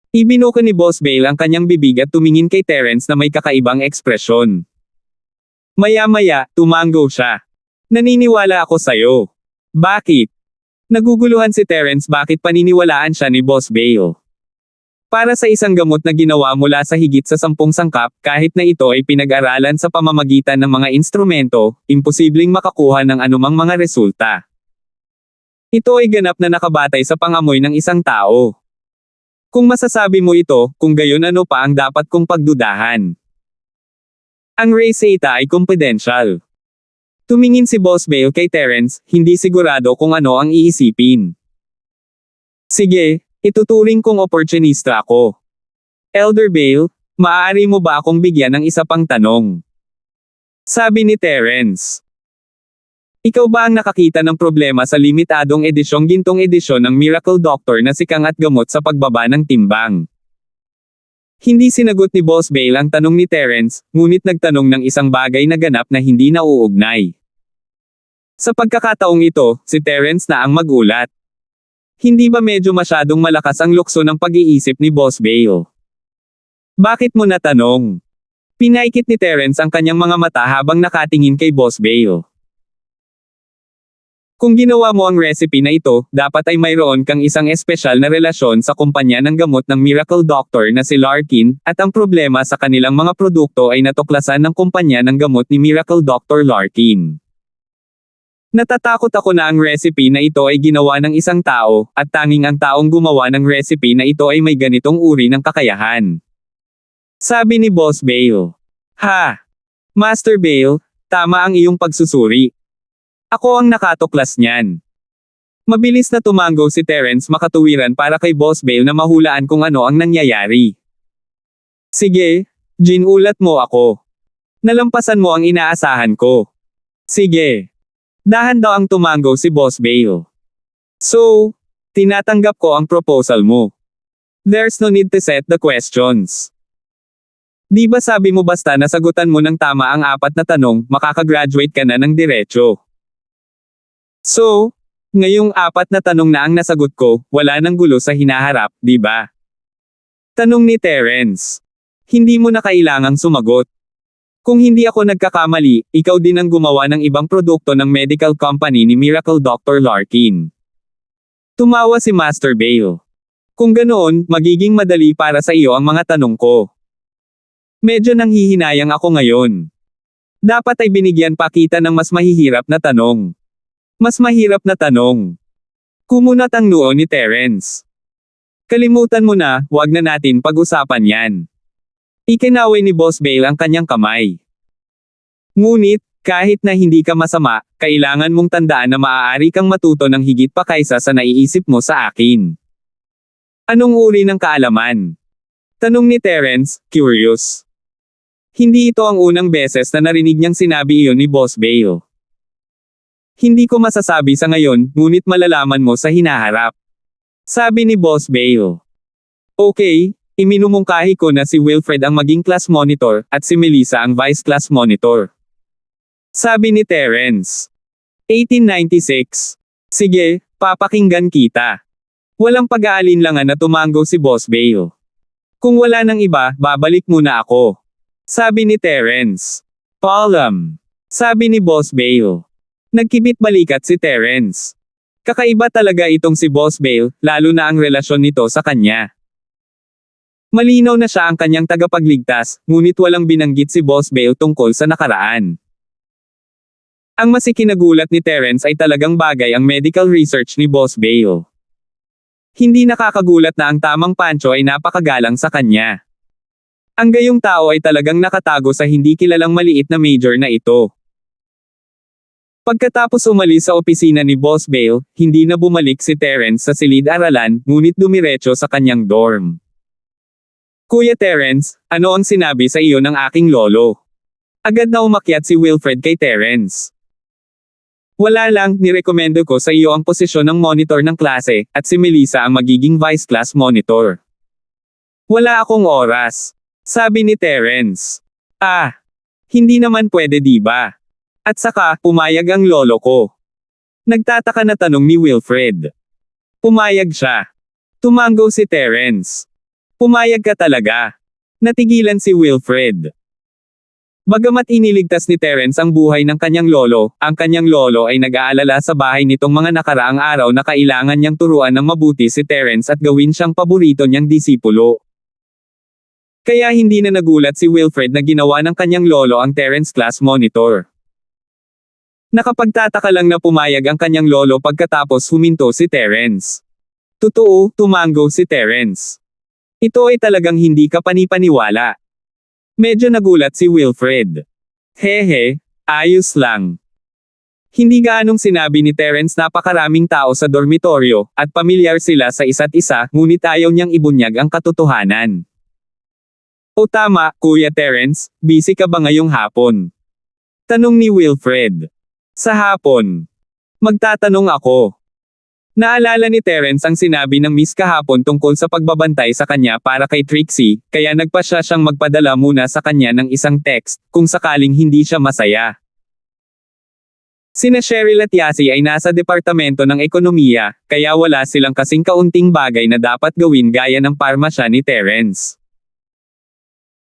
Ibinuka ni Boss Bale ang kanyang bibig at tumingin kay Terence na may kakaibang ekspresyon. Maya-maya, tumango siya. Naniniwala ako sayo. Bakit? Naguguluhan si Terence bakit paniniwalaan siya ni Boss Bale. Para sa isang gamot na ginawa mula sa higit sa 10 sangkap, kahit na ito ay pinag-aralan sa pamamagitan ng mga instrumento, imposibleng makakuha ng anumang mga resulta. Ito ay ganap na nakabatay sa pangamoy ng isang tao. Kung masasabi mo ito, kung gayon ano pa ang dapat kong pagdudahan? Ang reseta ay confidential. Tumingin si Boss Bale kay Terence, hindi sigurado kung ano ang iisipin. Sige. Ituturing kong opportunista ako. Elder Bale, maaari mo ba akong bigyan ng isa pang tanong? Sabi ni Terence. Ikaw ba ang nakakita ng problema sa limitadong edisyong gintong edisyon ng Miracle Doctor na sikang at gamot sa pagbaba ng timbang? Hindi sinagot ni Boss Bale ang tanong ni Terence, ngunit nagtanong ng isang bagay na ganap na hindi nauugnay. Sa pagkakataong ito, si Terence na ang magulat. Hindi ba medyo masyadong malakas ang lukso ng pag-iisip ni Boss Bale? Bakit mo natanong? Pinaikit ni Terence ang kanyang mga mata habang nakatingin kay Boss Bale. Kung ginawa mo ang recipe na ito, dapat ay mayroon kang isang espesyal na relasyon sa kumpanya ng gamot ng Miracle Doctor na si Larkin, at ang problema sa kanilang mga produkto ay natuklasan ng kumpanya ng gamot ni Miracle Doctor Larkin. Natatakot ako na ang recipe na ito ay ginawa ng isang tao, at tanging ang taong gumawa ng recipe na ito ay may ganitong uri ng kakayahan. Sabi ni Boss Bale. Ha! Master Bale, tama ang iyong pagsusuri. Ako ang nakatuklas niyan. Mabilis na tumango si Terence makatuwiran para kay Boss Bale na mahulaan kung ano ang nangyayari. Sige, ginulat mo ako. Nalampasan mo ang inaasahan ko. Sige. Dahan daw ang tumango si Boss Bale. So, tinatanggap ko ang proposal mo. There's no need to set the questions. Di ba sabi mo basta nasagutan mo ng tama ang 4 na tanong, makakagraduate ka na ng diretso? So, ngayong 4 na tanong na ang nasagot ko, wala nang gulo sa hinaharap, di ba? Tanong ni Terence. Hindi mo na kailangang sumagot. Kung hindi ako nagkakamali, ikaw din ang gumawa ng ibang produkto ng medical company ni Miracle Doctor Larkin. Tumawa si Master Bale. Kung ganoon, magiging madali para sa iyo ang mga tanong ko. Medyo nanghihinayang ako ngayon. Dapat ay binigyan pa kita ng mas mahihirap na tanong. Mas mahirap na tanong. Kumunat ang noo ni Terence. Kalimutan mo na, wag na natin pag-usapan yan. Ikinaway ni Boss Bale ang kanyang kamay. Ngunit, kahit na hindi ka masama, kailangan mong tandaan na maaari kang matuto ng higit pa kaysa sa naiisip mo sa akin. Anong uri ng kaalaman? Tanong ni Terence, curious. Hindi ito ang unang beses na narinig niyang sinabi iyon ni Boss Bale. Hindi ko masasabi sa ngayon, ngunit malalaman mo sa hinaharap. Sabi ni Boss Bale. Okay, iminumungkahi ko na si Wilfred ang maging class monitor, at si Melissa ang vice class monitor. Sabi ni Terence. 1896. Sige, papakinggan kita. Walang pag-aalinlangan na tumango si Boss Bale. Kung wala nang iba, babalik muna ako. Sabi ni Terence. Paalam. Sabi ni Boss Bale. Nagkibit balikat si Terence. Kakaiba talaga itong si Boss Bale, lalo na ang relasyon nito sa kanya. Malinaw na siya ang kanyang tagapagligtas, ngunit walang binanggit si Boss Bale tungkol sa nakaraan. Ang mas ikinagulat ni Terence ay talagang bagay ang medical research ni Boss Bale. Hindi nakakagulat na ang tamang pancho ay napakagalang sa kanya. Ang gayong tao ay talagang nakatago sa hindi kilalang maliit na major na ito. Pagkatapos umalis sa opisina ni Boss Bale, hindi na bumalik si Terence sa silid-aralan, ngunit dumiretso sa kanyang dorm. Kuya Terence, ano ang sinabi sa iyo ng aking lolo? Agad na umakyat si Wilfred kay Terence. Wala lang, nirekomendo ko sa iyo ang posisyon ng monitor ng klase, at si Melissa ang magiging vice class monitor. Wala akong oras. Sabi ni Terence. Hindi naman pwede diba? At saka, pumayag ang lolo ko. Nagtataka na tanong ni Wilfred. Pumayag siya. Tumango si Terence. Pumayag ka talaga. Natigilan si Wilfred. Bagamat iniligtas ni Terence ang buhay ng kanyang lolo, ang kanyang lolo ay nag-aalala sa bahay nitong mga nakaraang araw na kailangan niyang turuan ng mabuti si Terence at gawin siyang paborito niyang disipulo. Kaya hindi na nagulat si Wilfred na ginawa ng kanyang lolo ang Terence class monitor. Nakapagtataka lang na pumayag ang kanyang lolo pagkatapos huminto si Terence. Totoo, tumango si Terence. Ito ay talagang hindi ka panipaniwala. Medyo nagulat si Wilfred. Hehe, ayos lang. Hindi gaanong sinabi ni Terence napakaraming tao sa dormitoryo, at pamilyar sila sa isa't isa, ngunit ayaw niyang ibunyag ang katotohanan. O tama, Kuya Terence, busy ka ba ngayong hapon? Tanong ni Wilfred. Sa hapon. Magtatanong ako. Naalala ni Terence ang sinabi ng Miss kahapon tungkol sa pagbabantay sa kanya para kay Trixie, kaya nagpasya siyang magpadala muna sa kanya ng isang text, kung sakaling hindi siya masaya. Sina Cheryl at Yasi ay nasa departamento ng ekonomiya, kaya wala silang kasing kaunting bagay na dapat gawin gaya ng parmasya ni Terence.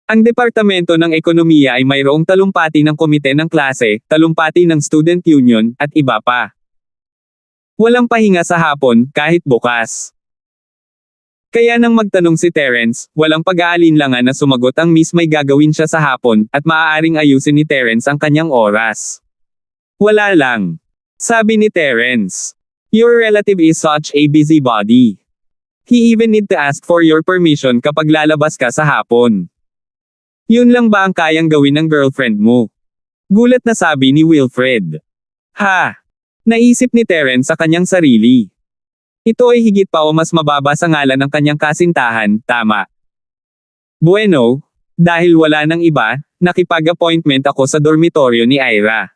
Ang departamento ng ekonomiya ay mayroong talumpati ng komite ng klase, talumpati ng student union, at iba pa. Walang pahinga sa hapon, kahit bukas. Kaya nang magtanong si Terence, walang pag-aalinlangan na sumagot ang Miss may gagawin siya sa hapon, at maaaring ayusin ni Terence ang kanyang oras. Wala lang. Sabi ni Terence. Your relative is such a busybody. He even need to ask for your permission kapag lalabas ka sa hapon. Yun lang ba ang kayang gawin ng girlfriend mo? Gulat na sabi ni Wilfred. Ha! Naisip ni Terence sa kanyang sarili. Ito ay higit pa o mas mababa sa ngalan ng kanyang kasintahan, tama. Bueno, dahil wala nang iba, nakipag-appointment ako sa dormitoryo ni Ira.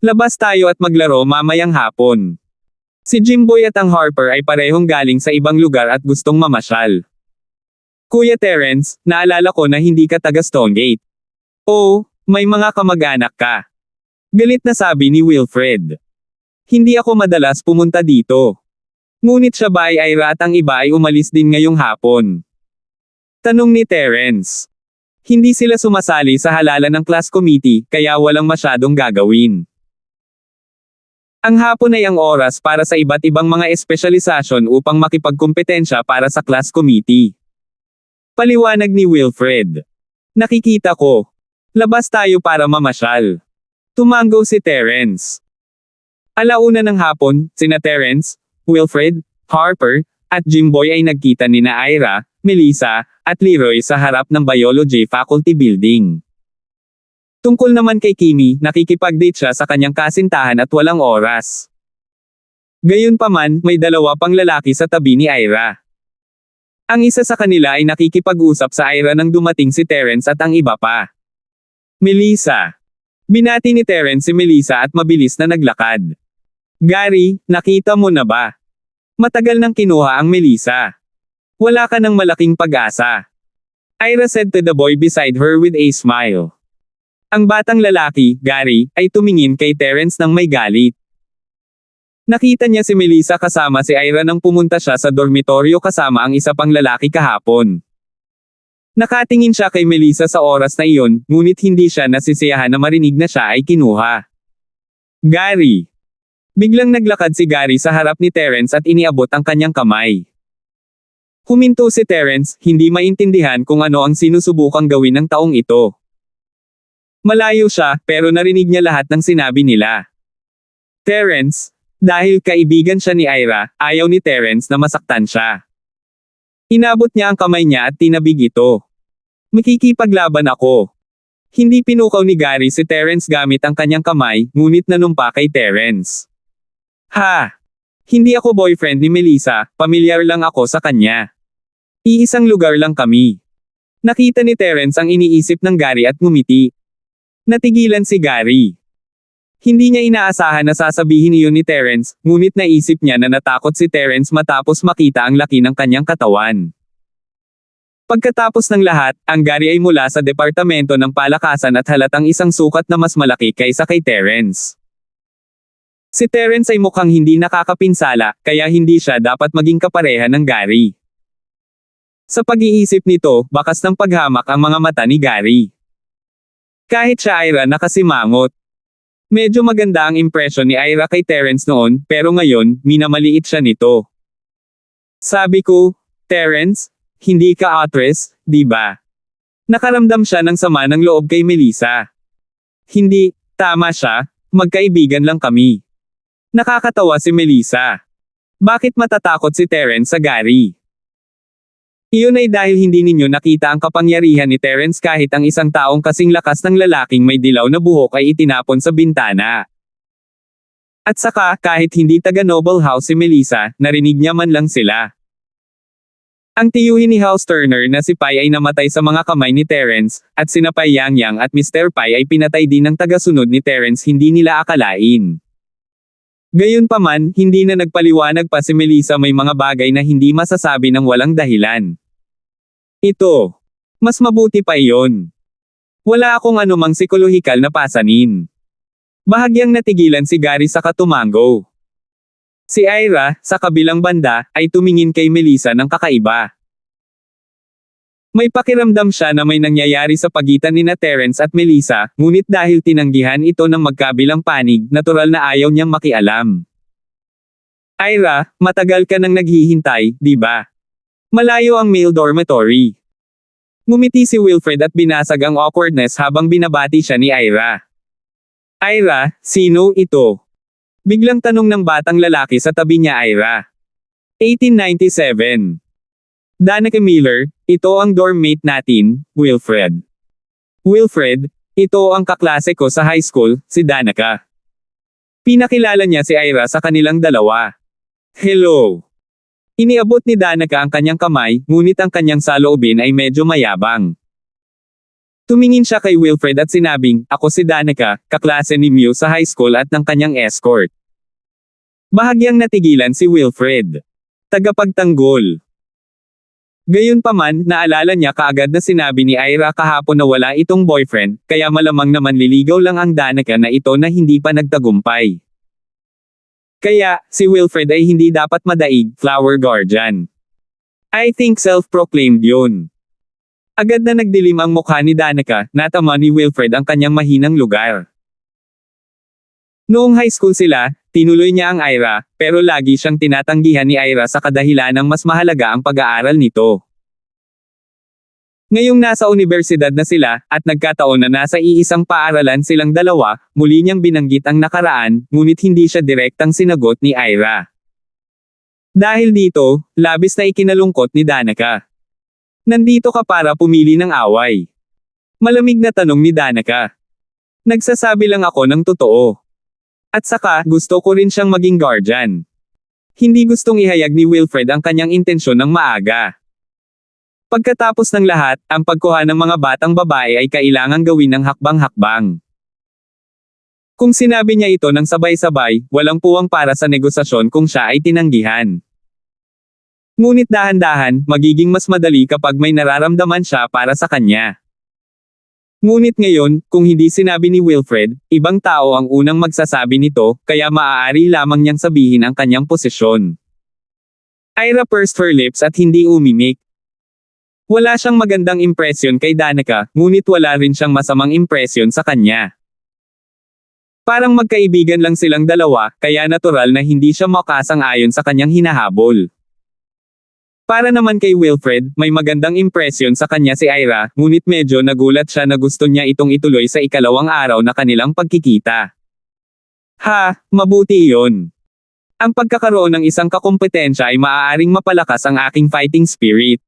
Labas tayo at maglaro mamayang hapon. Si Jimboy at ang Harper ay parehong galing sa ibang lugar at gustong mamasyal. Kuya Terence, naalala ko na hindi ka taga Stonegate. Oh, may mga kamag-anak ka. Galit na sabi ni Wilfred. Hindi ako madalas pumunta dito. Ngunit siya ba ay Ira at ang iba ay umalis din ngayong hapon? Tanong ni Terence. Hindi sila sumasali sa halalan ng class committee, kaya walang masyadong gagawin. Ang hapon ay ang oras para sa iba't ibang mga espesyalisasyon upang makipagkumpetensya para sa class committee. Paliwanag ni Wilfred. Nakikita ko. Labas tayo para mamasyal. Tumango si Terence. Alauna ng hapon, sina Terence, Wilfred, Harper, at Jimboy ay nagkita nina Ira, Melissa, at Leroy sa harap ng Biology Faculty Building. Tungkol naman kay Kimi, nakikipag-date siya sa kanyang kasintahan at walang oras. Gayunpaman, may dalawa pang lalaki sa tabi ni Ira. Ang isa sa kanila ay nakikipag-usap sa Ira nang dumating si Terence at ang iba pa. Melissa. Binati ni Terence si Melissa at mabilis na naglakad. Gary, nakita mo na ba? Matagal nang kinuha ang Melissa. Wala ka ng malaking pag-asa. Ira said to the boy beside her with a smile. Ang batang lalaki, Gary, ay tumingin kay Terence nang may galit. Nakita niya si Melissa kasama si Ira nang pumunta siya sa dormitoryo kasama ang isa pang lalaki kahapon. Nakatingin siya kay Melissa sa oras na iyon, ngunit hindi siya nasisiyahan na marinig na siya ay kinuha. Gary. Biglang naglakad si Gary sa harap ni Terence at iniabot ang kanyang kamay. Huminto si Terence, hindi maintindihan kung ano ang sinusubukang gawin ng taong ito. Malayo siya, pero narinig niya lahat ng sinabi nila. Terence, dahil kaibigan siya ni Ira, ayaw ni Terence na masaktan siya. Inabot niya ang kamay niya at tinabig ito. Makikipaglaban ako. Hindi pinukaw ni Gary si Terence gamit ang kanyang kamay, ngunit nanumpa kay Terence. Ha! Hindi ako boyfriend ni Melissa, pamilyar lang ako sa kanya. Iisang lugar lang kami. Nakita ni Terence ang iniisip ng Gary at ngumiti. Natigilan si Gary. Hindi niya inaasahan na sasabihin iyon ni Terence, ngunit naisip niya na natakot si Terence matapos makita ang laki ng kanyang katawan. Pagkatapos ng lahat, ang Gary ay mula sa departamento ng palakasan at halatang isang sukat na mas malaki kaysa kay Terence. Si Terence ay mukhang hindi nakakapinsala, kaya hindi siya dapat maging kapareha ng Gary. Sa pag-iisip nito, bakas ng paghamak ang mga mata ni Gary. Kahit siya Ira nakasimangot. Medyo maganda ang impresyon ni Ira kay Terence noon, pero ngayon, minamaliit siya nito. Sabi ko, Terence, hindi ka actress, di ba? Nakaramdam siya ng sama ng loob kay Melissa. Hindi, tama siya, magkaibigan lang kami. Nakakatawa si Melissa. Bakit matatakot si Terence sa Gary? Iyon ay dahil hindi ninyo nakita ang kapangyarihan ni Terence kahit ang isang taong kasing lakas ng lalaking may dilaw na buhok ay itinapon sa bintana. At saka, kahit hindi taga Noble House si Melissa, narinig niya man lang sila. Ang tiyuhin ni House Turner na si Pai ay namatay sa mga kamay ni Terence, at sina Pai Yang Yang at Mr. Pai ay pinatay din ng tagasunod ni Terence hindi nila akalain. Gayunpaman, hindi na nagpaliwanag pa si Melissa may mga bagay na hindi masasabi ng walang dahilan. Ito. Mas mabuti pa iyon. Wala akong anumang psikolohikal na pasanin. Bahagyang natigilan si Gary sa katumango. Si Ira, sa kabilang banda, ay tumingin kay Melissa ng kakaiba. May pakiramdam siya na may nangyayari sa pagitan nina Terence at Melissa, ngunit dahil tinanggihan ito ng magkabilang panig, natural na ayaw niyang makialam. Ira, matagal ka nang naghihintay, di ba? Malayo ang male dormitory. Ngumiti si Wilfred at binasag ang awkwardness habang binabati siya ni Ira. Ira, sino ito? Biglang tanong ng batang lalaki sa tabi niya. Ira. 1897. Danica Miller, ito ang dorm mate natin, Wilfred. Wilfred, ito ang kaklase ko sa high school, si Danica. Pinakilala niya si Ira sa kanilang dalawa. Hello. Iniabot ni Danica ang kanyang kamay, ngunit ang kanyang saloobin ay medyo mayabang. Tumingin siya kay Wilfred at sinabing, ako si Danica, kaklase ni Mew sa high school at ng kanyang escort. Bahagyang natigilan si Wilfred. Tagapagtanggol. Gayunpaman, naalala niya kaagad na sinabi ni Ira kahapon na wala itong boyfriend, kaya malamang naman liligaw lang ang Danica na ito na hindi pa nagtagumpay. Kaya, si Wilfred ay hindi dapat madaig, flower guardian. I think self-proclaimed yun. Agad na nagdilim ang mukha ni Danica, natama ni Wilfred ang kanyang mahinang lugar. Noong high school sila, tinuloy niya ang Ira, pero lagi siyang tinatanggihan ni Ira sa kadahilanang mas mahalaga ang pag-aaral nito. Ngayong nasa universidad na sila, at nagkataon na nasa iisang paaralan silang dalawa, muli niyang binanggit ang nakaraan, ngunit hindi siya direktang sinagot ni Ira. Dahil dito, labis na ikinalungkot ni Danica. Nandito ka para pumili ng away. Malamig na tanong ni Danica. Nagsasabi lang ako ng totoo. At saka, gusto ko rin siyang maging guardian. Hindi gustong ihayag ni Wilfred ang kanyang intensyon ng maaga. Pagkatapos ng lahat, ang pagkuha ng mga batang babae ay kailangang gawin ng hakbang-hakbang. Kung sinabi niya ito ng sabay-sabay, walang puwang para sa negosasyon kung siya ay tinanggihan. Ngunit dahan-dahan, magiging mas madali kapag may nararamdaman siya para sa kanya. Ngunit ngayon, kung hindi sinabi ni Wilfred, ibang tao ang unang magsasabi nito, kaya maaari lamang niyang sabihin ang kanyang posisyon. Ira pursed her lips at hindi umimik. Wala siyang magandang impresyon kay Danica, ngunit wala rin siyang masamang impresyon sa kanya. Parang magkaibigan lang silang dalawa, kaya natural na hindi siya makasang-ayon sa kanyang hinahabol. Para naman kay Wilfred, may magandang impresyon sa kanya si Ira, ngunit medyo nagulat siya na gusto niya itong ituloy sa ikalawang araw na kanilang pagkikita. Ha, mabuti iyon. Ang pagkakaroon ng isang kakumpetensya ay maaaring mapalakas ang aking fighting spirit.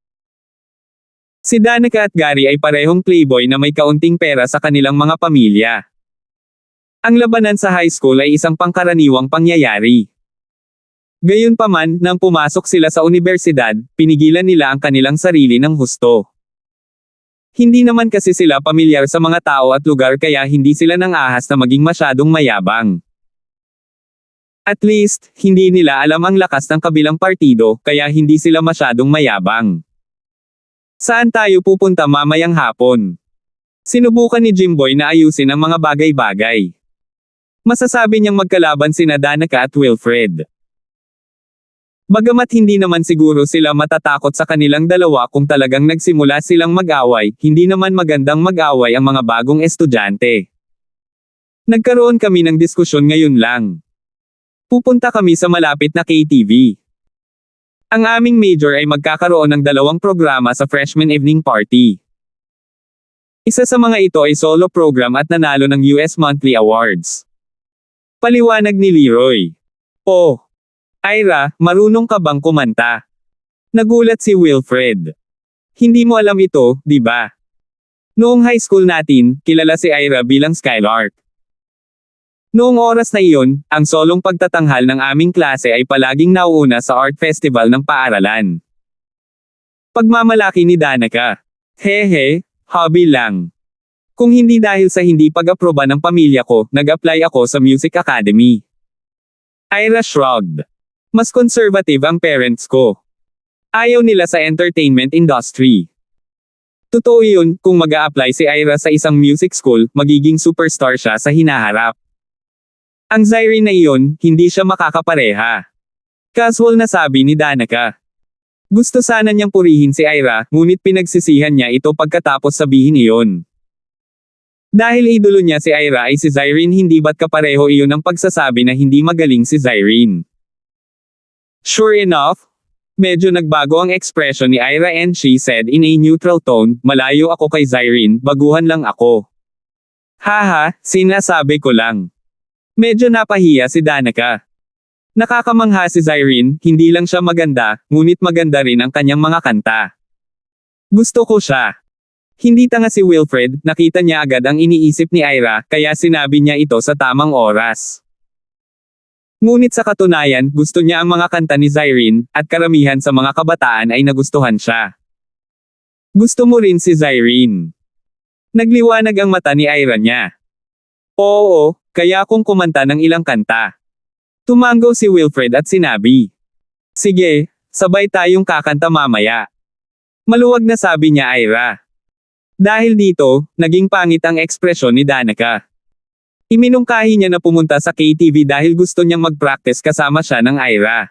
Si Danica at Gary ay parehong playboy na may kaunting pera sa kanilang mga pamilya. Ang labanan sa high school ay isang pangkaraniwang pangyayari. Gayunpaman, nang pumasok sila sa universidad, pinigilan nila ang kanilang sarili ng husto. Hindi naman kasi sila pamilyar sa mga tao at lugar kaya hindi sila nang ahas na maging masyadong mayabang. At least, hindi nila alam ang lakas ng kabilang partido, kaya hindi sila masyadong mayabang. Saan tayo pupunta mamayang hapon? Sinubukan ni Jimboy na ayusin ang mga bagay-bagay. Masasabi niyang magkalaban sina Danica at Wilfred. Bagamat hindi naman siguro sila matatakot sa kanilang dalawa kung talagang nagsimula silang mag-away, hindi naman magandang mag-away ang mga bagong estudyante. Nagkaroon kami ng diskusyon ngayon lang. Pupunta kami sa malapit na KTV. Ang aming major ay magkakaroon ng 2 programa sa freshman evening party. Isa sa mga ito ay solo program at nanalo ng US Monthly Awards. Paliwanag ni Leroy. Oh. Ira, marunong ka bang kumanta? Nagulat si Wilfred. Hindi mo alam ito, di ba? Noong high school natin, kilala si Ira bilang Skylark. Noong oras na iyon, ang solong pagtatanghal ng aming klase ay palaging nauuna sa art festival ng paaralan. Pagmamalaki ni Danica. Hehe, hobby lang. Kung hindi dahil sa hindi pag-aproba ng pamilya ko, nag-apply ako sa Music Academy. Ira shrugged. Mas conservative ang parents ko. Ayaw nila sa entertainment industry. Totoo yun, kung mag-a-apply si Ira sa isang music school, magiging superstar siya sa hinaharap. Ang Zyrene na iyon, hindi siya makakapareha. Casual na sabi ni Danica. Gusto sana niyang purihin si Ira, ngunit pinagsisihan niya ito pagkatapos sabihin iyon. Dahil idolo niya si Ira ay si Zyrene, hindi ba't kapareho iyon ang pagsasabi na hindi magaling si Zyrene. Sure enough, medyo nagbago ang expression ni Ira and she said in a neutral tone, malayo ako kay Zyrene, baguhan lang ako. Haha, sinasabi ko lang. Medyo napahiya si Danica. Nakakamangha si Zyrene, hindi lang siya maganda, ngunit maganda rin ang kanyang mga kanta. Gusto ko siya. Hindi tanga si Wilfred, nakita niya agad ang iniisip ni Ira, kaya sinabi niya ito sa tamang oras. Ngunit sa katunayan, gusto niya ang mga kanta ni Zyrene, at karamihan sa mga kabataan ay nagustuhan siya. Gusto mo rin si Zyrene. Nagliwanag ang mata ni Ira niya. Oo, kaya akong kumanta ng ilang kanta. Tumango si Wilfred at sinabi. Sige, sabay tayong kakanta mamaya. Maluwag na sabi niya Ira. Dahil dito, naging pangit ang ekspresyon ni Danica. Iminungkahi niya na pumunta sa KTV dahil gusto niyang mag-practice kasama siya ng Ira.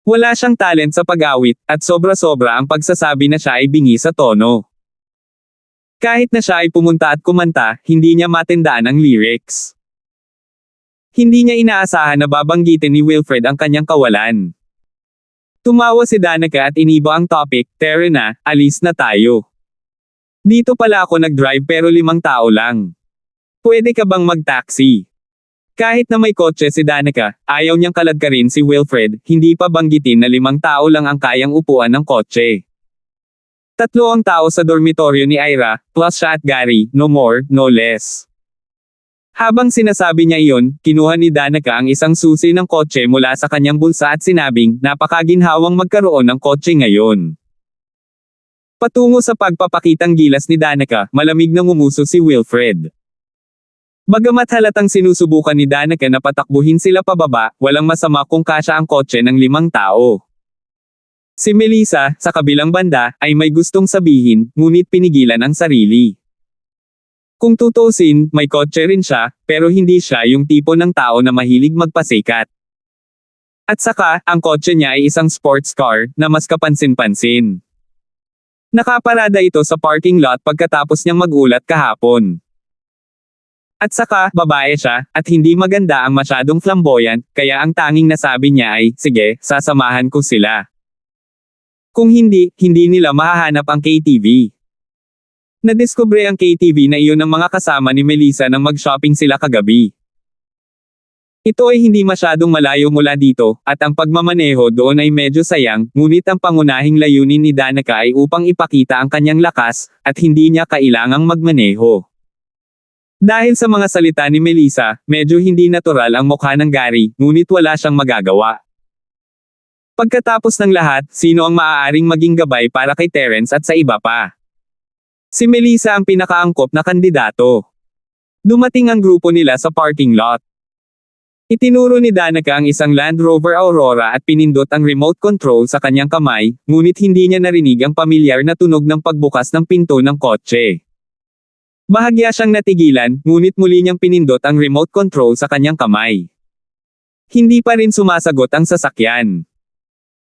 Wala siyang talent sa pag-awit, at sobra-sobra ang pagsasabi na siya ay bingi sa tono. Kahit na siya ay pumunta at kumanta, hindi niya matandaan ang lyrics. Hindi niya inaasahan na babanggitin ni Wilfred ang kanyang kawalan. Tumawa si Danica at iniba ang topic, tara na, alis na tayo. Dito pala ako nag-drive pero 5 tao lang. Pwede ka bang mag-taxi? Kahit na may kotse si Danica, ayaw niyang kaladkarin si Wilfred, hindi pa banggitin na 5 tao lang ang kayang upuan ng kotse. 3 ang tao sa dormitoryo ni Ira, plus siya at Gary, no more, no less. Habang sinasabi niya iyon, kinuha ni Danica ang isang susi ng kotse mula sa kanyang bulsa at sinabing, napakaginhawang magkaroon ng kotse ngayon. Patungo sa pagpapakitang gilas ni Danica, malamig na ngumuso si Wilfred. Bagamat halatang sinusubukan ni Danica na patakbuhin sila pababa, walang masama kung kasya ang kotse ng 5 tao. Si Melissa, sa kabilang banda, ay may gustong sabihin, ngunit pinigilan ang sarili. Kung tutusin, may kotse rin siya, pero hindi siya yung tipo ng tao na mahilig magpasikat. At saka, ang kotse niya ay isang sports car, na mas kapansin-pansin. Nakaparada ito sa parking lot pagkatapos niyang magulat kahapon. At saka, babae siya, at hindi maganda ang masyadong flamboyant, kaya ang tanging nasabi niya ay, sige, sasamahan ko sila. Kung hindi, hindi nila mahahanap ang KTV. Nadiskubre ang KTV na iyon ng mga kasama ni Melissa nang mag-shopping sila kagabi. Ito ay hindi masyadong malayo mula dito, at ang pagmamaneho doon ay medyo sayang, ngunit ang pangunahing layunin ni Danica ay upang ipakita ang kanyang lakas, at hindi niya kailangang magmaneho. Dahil sa mga salita ni Melissa, medyo hindi natural ang mukha ng Gary, ngunit wala siyang magagawa. Pagkatapos ng lahat, sino ang maaaring maging gabay para kay Terence at sa iba pa? Si Melissa ang pinakaangkop na kandidato. Dumating ang grupo nila sa parking lot. Itinuro ni Danica ang isang Land Rover Aurora at pinindot ang remote control sa kanyang kamay, ngunit hindi niya narinig ang pamilyar na tunog ng pagbukas ng pinto ng kotse. Bahagya siyang natigilan, ngunit muli niyang pinindot ang remote control sa kanyang kamay. Hindi pa rin sumasagot ang sasakyan.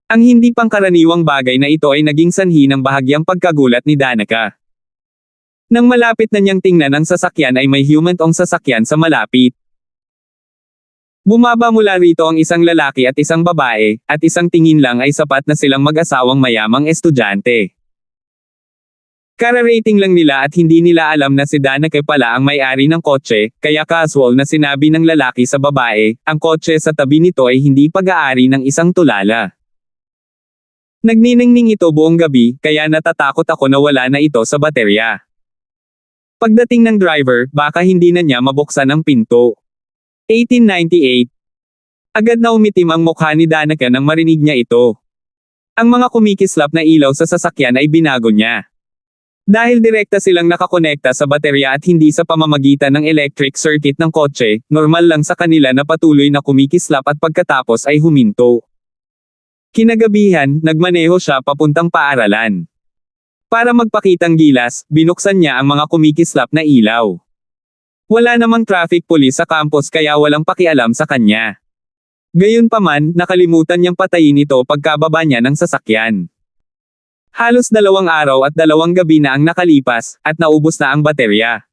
Ang hindi pangkaraniwang bagay na ito ay naging sanhi ng bahagyang pagkagulat ni Danica. Nang malapit na niyang tingnan ang sasakyan ay may humantong sasakyan sa malapit. Bumaba mula rito ang isang lalaki at isang babae, at isang tingin lang ay sapat na silang mag-asawang mayamang estudyante. Kararating lang nila at hindi nila alam na si Danica pala ang may-ari ng kotse, kaya casual na sinabi ng lalaki sa babae, ang kotse sa tabi nito ay hindi pag-aari ng isang tulala. Nagniningning ito buong gabi, kaya natatakot ako na wala na ito sa baterya. Pagdating ng driver, baka hindi na niya mabuksan ang pinto. 1898. Agad na umitim ang mukha ni Danica nang marinig niya ito. Ang mga kumikislap na ilaw sa sasakyan ay binago niya. Dahil direkta silang nakakonekta sa baterya at hindi sa pamamagitan ng electric circuit ng kotse, normal lang sa kanila na patuloy na kumikislap at pagkatapos ay huminto. Kinagabihan, nagmaneho siya papuntang paaralan. Para magpakitang gilas, binuksan niya ang mga kumikislap na ilaw. Wala namang traffic police sa campus kaya walang pakialam sa kanya. Gayunpaman, nakalimutan niyang patayin ito pagkababa niya ng sasakyan. Halos 2 araw at 2 gabi na ang nakalipas, at naubos na ang baterya.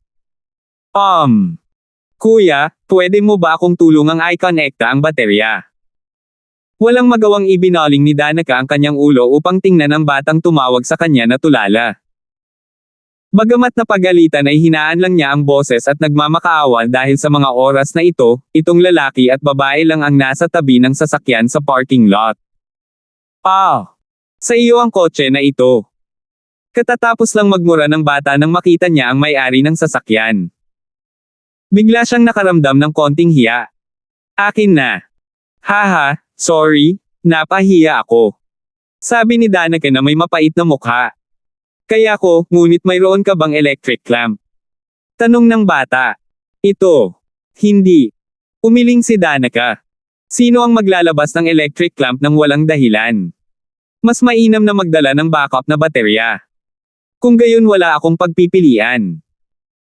Kuya, pwede mo ba akong tulungang i-connecta ang baterya? Walang magawang ibinaling ni Danica ang kanyang ulo upang tingnan ang batang tumawag sa kanya na tulala. Bagamat napagalitan ay hinaan lang niya ang boses at nagmamakaawa dahil sa mga oras na ito, itong lalaki at babae lang ang nasa tabi ng sasakyan sa parking lot. Sa iyo ang kotse na ito. Katatapos lang magmura ng bata nang makita niya ang may-ari ng sasakyan. Bigla siyang nakaramdam ng konting hiya. Akin na. Haha, sorry, napahiya ako. Sabi ni Danica na may mapait na mukha. Kaya ko, ngunit mayroon ka bang electric lamp? Tanong ng bata. Ito. Hindi. Umiling si Danica. Sino ang maglalabas ng electric lamp nang walang dahilan? Mas mainam na magdala ng backup na baterya. Kung gayon wala akong pagpipilian.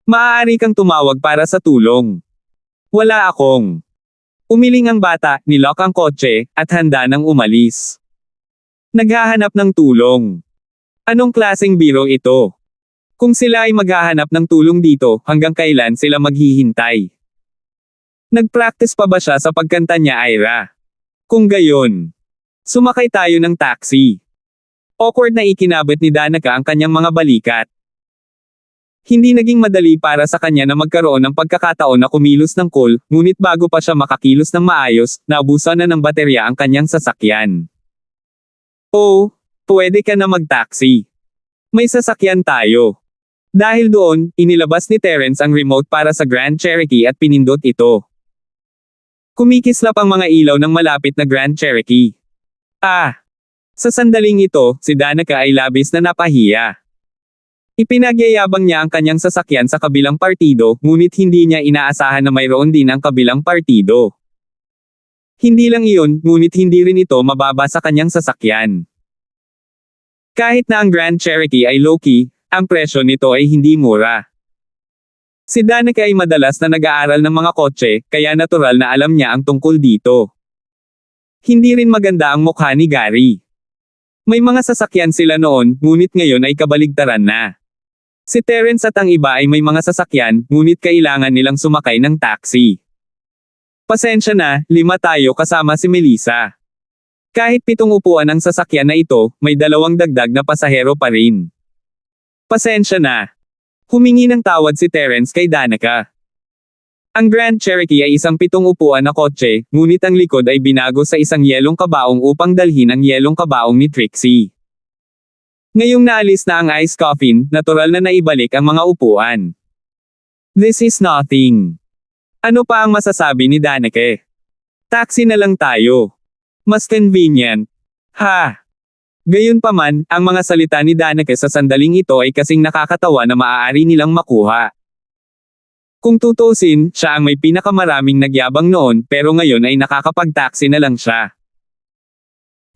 Maaari kang tumawag para sa tulong. Wala akong. Umiling ang bata, nilock ang kotse, at handa nang umalis. Naghahanap ng tulong. Anong klaseng biro ito? Kung sila ay maghahanap ng tulong dito, hanggang kailan sila maghihintay? Nagpractice pa ba siya sa pagkanta niya, Ira? Kung gayon, sumakay tayo ng taxi. Awkward na ikinabit ni Danica ang kanyang mga balikat. Hindi naging madali para sa kanya na magkaroon ng pagkakataon na kumilos ng cool, ngunit bago pa siya makakilos ng maayos, naubusan na ng baterya ang kanyang sasakyan. Oh, pwede ka na mag-taxi. May sasakyan tayo. Dahil doon, inilabas ni Terence ang remote para sa Grand Cherokee at pinindot ito. Kumikislap ang mga ilaw ng malapit na Grand Cherokee. Sa sandaling ito, si Danica ay labis na napahiya. Ipinagyayabang niya ang kanyang sasakyan sa kabilang partido, ngunit hindi niya inaasahan na mayroon din ang kabilang partido. Hindi lang iyon, ngunit hindi rin ito mababa sa kanyang sasakyan. Kahit na ang Grand Cherokee ay low-key, ang presyo nito ay hindi mura. Si Danica ay madalas na nag-aaral ng mga kotse, kaya natural na alam niya ang tungkol dito. Hindi rin maganda ang mukha ni Gary. May mga sasakyan sila noon, ngunit ngayon ay kabaligtaran na. Si Terence at ang iba ay may mga sasakyan, ngunit kailangan nilang sumakay ng taxi. Pasensya na, 5 tayo kasama si Melissa. Kahit 7 upuan ang sasakyan na ito, may 2 dagdag na pasahero pa rin. Pasensya na. Humingi ng tawad si Terence kay Danica. Ang Grand Cherokee ay isang 7 upuan na kotse, ngunit ang likod ay binago sa isang yelong kabaong upang dalhin ang yelong kabaong ni Trixie. Ngayong naalis na ang ice coffin, natural na naibalik ang mga upuan. This is nothing. Ano pa ang masasabi ni Danica? Taxi na lang tayo. Mas convenient. Gayunpaman, ang mga salita ni Danica sa sandaling ito ay kasing nakakatawa na maaari nilang makuha. Kung tutusin, siya ang may pinakamaraming nagyabang noon pero ngayon ay nakakapag-taxi na lang siya.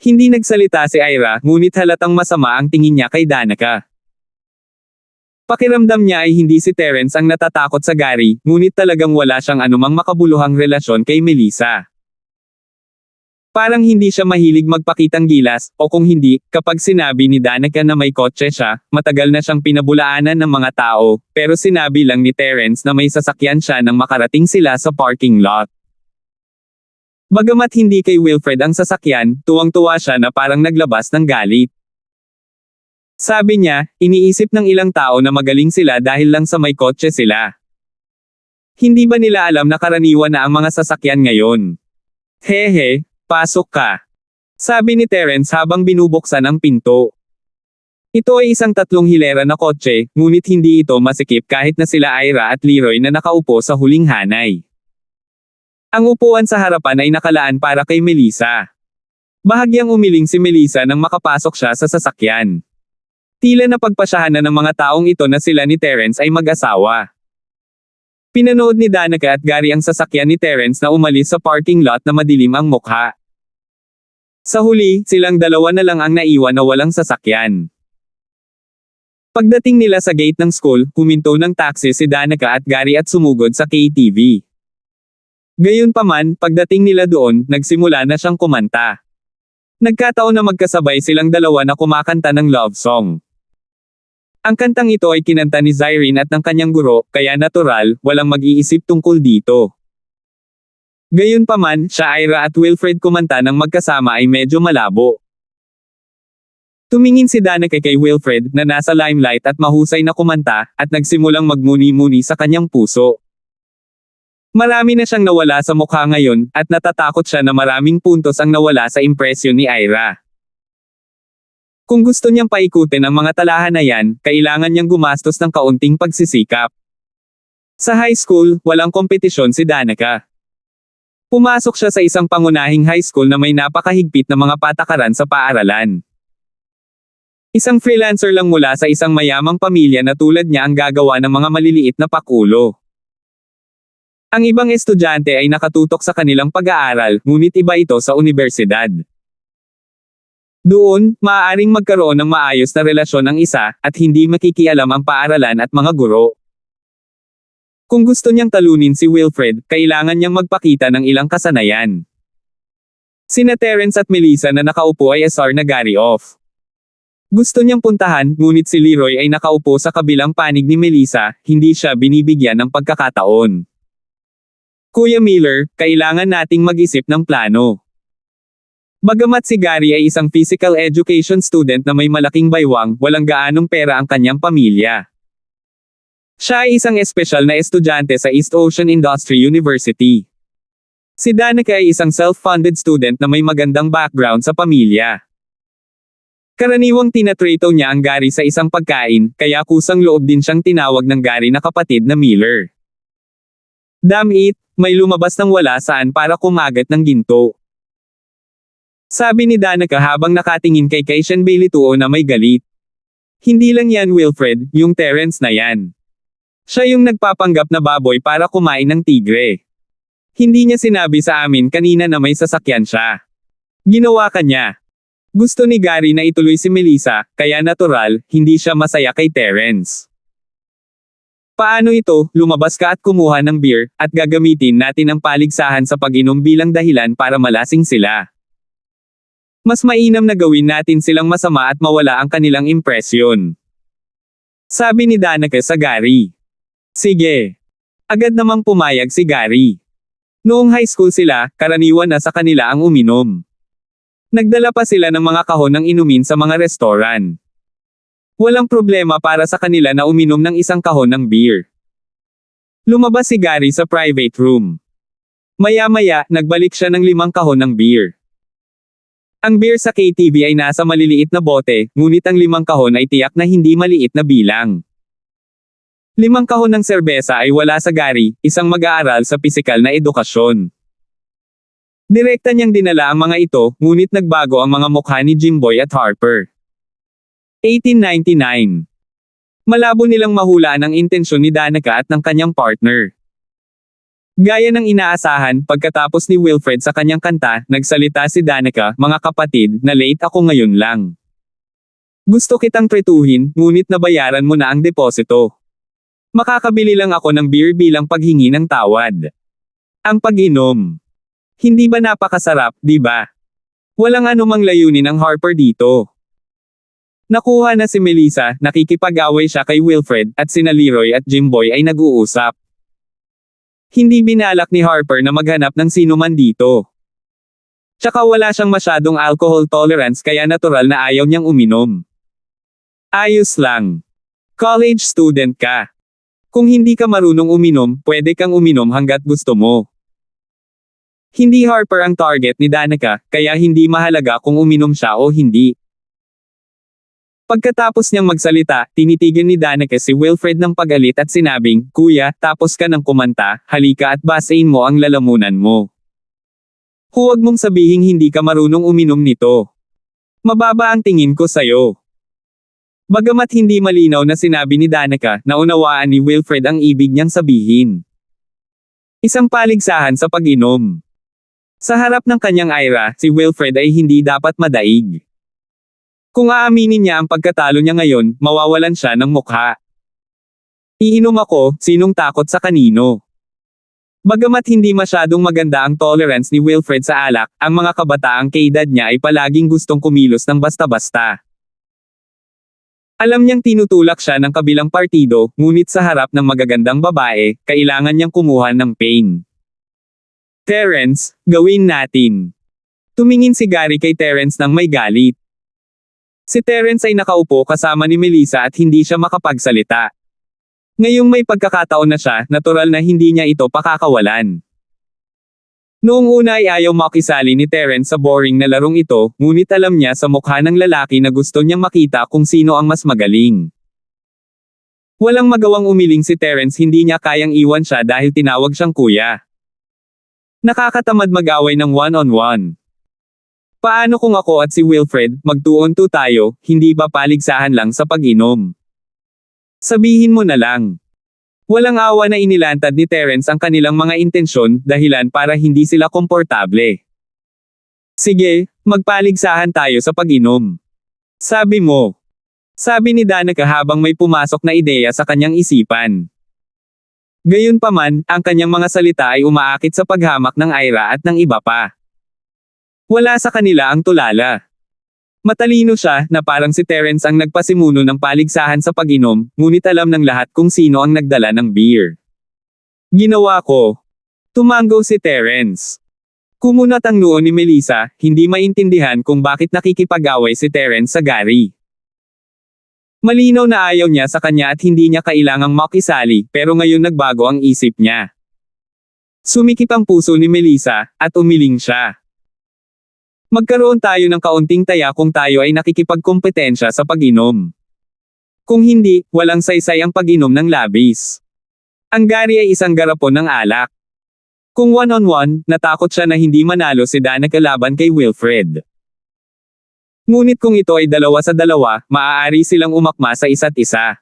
Hindi nagsalita si Ira, ngunit halatang masama ang tingin niya kay Danica. Pakiramdam niya ay hindi si Terence ang natatakot sa Gary, ngunit talagang wala siyang anumang makabuluhang relasyon kay Melissa. Parang hindi siya mahilig magpakitang gilas, o kung hindi, kapag sinabi ni Danica na may kotse siya, matagal na siyang pinabulaanan ng mga tao, pero sinabi lang ni Terence na may sasakyan siya nang makarating sila sa parking lot. Bagamat hindi kay Wilfred ang sasakyan, tuwang-tuwa siya na parang naglabas ng galit. Sabi niya, iniisip ng ilang tao na magaling sila dahil lang sa may kotse sila. Hindi ba nila alam na karaniwan na ang mga sasakyan ngayon? Hehe. Pasok ka. Sabi ni Terence habang binubuksan ang pinto. Ito ay isang 3 hilera na kotse, ngunit hindi ito masikip kahit na sila Ira at Leroy na nakaupo sa huling hanay. Ang upuan sa harapan ay nakalaan para kay Melissa. Bahagyang umiling si Melissa nang makapasok siya sa sasakyan. Tila napagpasyahan na ng mga taong ito na sila ni Terence ay mag-asawa. Pinanood ni Danica at Gary ang sasakyan ni Terence na umalis sa parking lot na madilim ang mukha. Sa huli, silang dalawa na lang ang naiwan na walang sasakyan. Pagdating nila sa gate ng school, huminto ng taxi si Danica at Gary at sumugod sa KTV. Gayunpaman, pagdating nila doon, nagsimula na siyang kumanta. Nagkataon na magkasabay silang dalawa na kumakanta ng love song. Ang kantang ito ay kinanta ni Zyrene at ng kanyang guro, kaya natural, walang mag-iisip tungkol dito. Gayunpaman, siya Ira at Wilfred kumanta ng magkasama ay medyo malabo. Tumingin si Danica kay Wilfred na nasa limelight at mahusay na kumanta, at nagsimulang magmuni-muni sa kanyang puso. Marami na siyang nawala sa mukha ngayon, at natatakot siya na maraming puntos ang nawala sa impresyon ni Ira. Kung gusto niyang paikutin ang mga talahan na yan, kailangan niyang gumastos ng kaunting pagsisikap. Sa high school, walang kompetisyon si Danica. Pumasok siya sa isang pangunahing high school na may napakahigpit na mga patakaran sa paaralan. Isang freelancer lang mula sa isang mayamang pamilya na tulad niya ang gagawa ng mga maliliit na pakulo. Ang ibang estudyante ay nakatutok sa kanilang pag-aaral, ngunit iba ito sa unibersidad. Doon, maaaring magkaroon ng maayos na relasyon ang isa, at hindi makikialam ang paaralan at mga guro. Kung gusto niyang talunin si Wilfred, kailangan niyang magpakita ng ilang kasanayan. Sina Terence at Melissa na nakaupo ay asar na Gary off. Gusto niyang puntahan, ngunit si Leroy ay nakaupo sa kabilang panig ni Melissa, hindi siya binibigyan ng pagkakataon. Kuya Miller, kailangan nating mag-isip ng plano. Bagamat si Gary ay isang physical education student na may malaking baywang, walang gaanong pera ang kanyang pamilya. Siya ay isang espesyal na estudyante sa East Ocean Industry University. Si Danica ay isang self-funded student na may magandang background sa pamilya. Karaniwang tinatrato niya ang Gary sa isang pagkain, kaya kusang loob din siyang tinawag ng Gary na kapatid na Miller. Damn it, may lumabas ng wala saan para kumagat ng ginto. Sabi ni Danica habang nakatingin kay Kaishan Bailey-Tuo na may galit. Hindi lang yan Wilfred, yung Terence na yan. Siya yung nagpapanggap na baboy para kumain ng tigre. Hindi niya sinabi sa amin kanina na may sasakyan siya. Ginawa ka niya. Gusto ni Gary na ituloy si Melissa, kaya natural, hindi siya masaya kay Terence. Paano ito, lumabas ka at kumuha ng beer, at gagamitin natin ang paligsahan sa pag-inom bilang dahilan para malasing sila. Mas mainam na gawin natin silang masama at mawala ang kanilang impresyon. Sabi ni Danica sa Gary. Sige. Agad namang pumayag si Gary. Noong high school sila, karaniwan na sa kanila ang uminom. Nagdala pa sila ng mga kahon ng inumin sa mga restoran. Walang problema para sa kanila na uminom ng isang kahon ng beer. Lumabas si Gary sa private room. Maya-maya, nagbalik siya ng 5 kahon ng beer. Ang beer sa KTV ay nasa maliliit na bote, ngunit ang 5 kahon ay tiyak na hindi maliit na bilang. 5 kahon ng serbesa ay wala sa Gary, isang mag-aaral sa pisikal na edukasyon. Direkta niyang dinala ang mga ito, ngunit nagbago ang mga mukha ni Jimboy at Harper. 1899. Malabo nilang mahulaan ang intensyon ni Danica at ng kanyang partner. Gaya ng inaasahan, pagkatapos ni Wilfred sa kanyang kanta, nagsalita si Danica, "Mga kapatid, na late ako ngayon lang. Gusto kitang tretuhin, ngunit nabayaran mo na ang deposito. Makakabili lang ako ng beer bilang paghingi ng tawad. Ang pag-inom. Hindi ba napakasarap, di ba?" Walang anumang layunin ang Harper dito. Nakuha na si Melissa, nakikipag-away siya kay Wilfred, at sina Leroy at Jimboy ay nag-uusap. Hindi binalak ni Harper na maghanap ng sino man dito. Tsaka wala siyang masyadong alcohol tolerance kaya natural na ayaw niyang uminom. Ayos lang. College student ka. Kung hindi ka marunong uminom, pwede kang uminom hanggat gusto mo. Hindi Harper ang target ni Danica, kaya hindi mahalaga kung uminom siya o hindi. Pagkatapos niyang magsalita, tinitigan ni Danica si Wilfred ng pag-alit at sinabing, "Kuya, tapos ka ng kumanta, halika at basahin mo ang lalamunan mo." Huwag mong sabihing hindi ka marunong uminom nito. Mababa ang tingin ko sa'yo. Bagamat hindi malinaw na sinabi ni Danica, naunawaan ni Wilfred ang ibig niyang sabihin. Isang paligsahan sa pag-inom. Sa harap ng kanyang Ira, si Wilfred ay hindi dapat madaig. Kung aaminin niya ang pagkatalo niya ngayon, mawawalan siya ng mukha. Iinom ako, sinong takot sa kanino? Bagamat hindi masyadong maganda ang tolerance ni Wilfred sa alak, ang mga kabataang kaedad niya ay palaging gustong kumilos ng basta-basta. Alam niyang tinutulak siya ng kabilang partido, ngunit sa harap ng magagandang babae, kailangan niyang kumuha ng pain. Terence, gawin natin. Tumingin si Gary kay Terence nang may galit. Si Terence ay nakaupo kasama ni Melissa at hindi siya makapagsalita. Ngayong may pagkakataon na siya, natural na hindi niya ito pakakawalan. Noong una ay ayaw makisali ni Terence sa boring na larong ito, ngunit alam niya sa mukha ng lalaki na gusto niyang makita kung sino ang mas magaling. Walang magawang umiling si Terence, hindi niya kayang iwan siya dahil tinawag siyang kuya. Nakakatamad mag-away ng one-on-one. Paano kung ako at si Wilfred, mag-2-on-2 tayo, hindi ba paligsahan lang sa pag-inom? Sabihin mo na lang. Walang awa na inilantad ni Terence ang kanilang mga intensyon, dahilan para hindi sila komportable. Sige, magpaligsahan tayo sa pag-inom. Sabi mo. Sabi ni Danica habang may pumasok na ideya sa kanyang isipan. Gayunpaman, ang kanyang mga salita ay umaakit sa paghamak ng Ira at ng iba pa. Wala sa kanila ang tulala. Matalino siya, na parang si Terence ang nagpasimuno ng paligsahan sa pag-inom, ngunit alam ng lahat kung sino ang nagdala ng beer. Ginawa ko. Tumanggo si Terence. Kumunat ang noo ni Melissa, hindi maintindihan kung bakit nakikipag-away si Terence sa Gary. Malinaw na ayaw niya sa kanya at hindi niya kailangang makisali, pero ngayon nagbago ang isip niya. Sumikip ang puso ni Melissa, at umiling siya. Magkaroon tayo ng kaunting taya kung tayo ay nakikipagkompetensya sa pag-inom. Kung hindi, walang saysay ang pag-inom ng labis. Ang Gary ay isang garapon ng alak. Kung one-on-one, natakot siya na hindi manalo si Danica laban kay Wilfred. Ngunit kung ito ay 2-sa-2, maaari silang umakma sa isa't isa.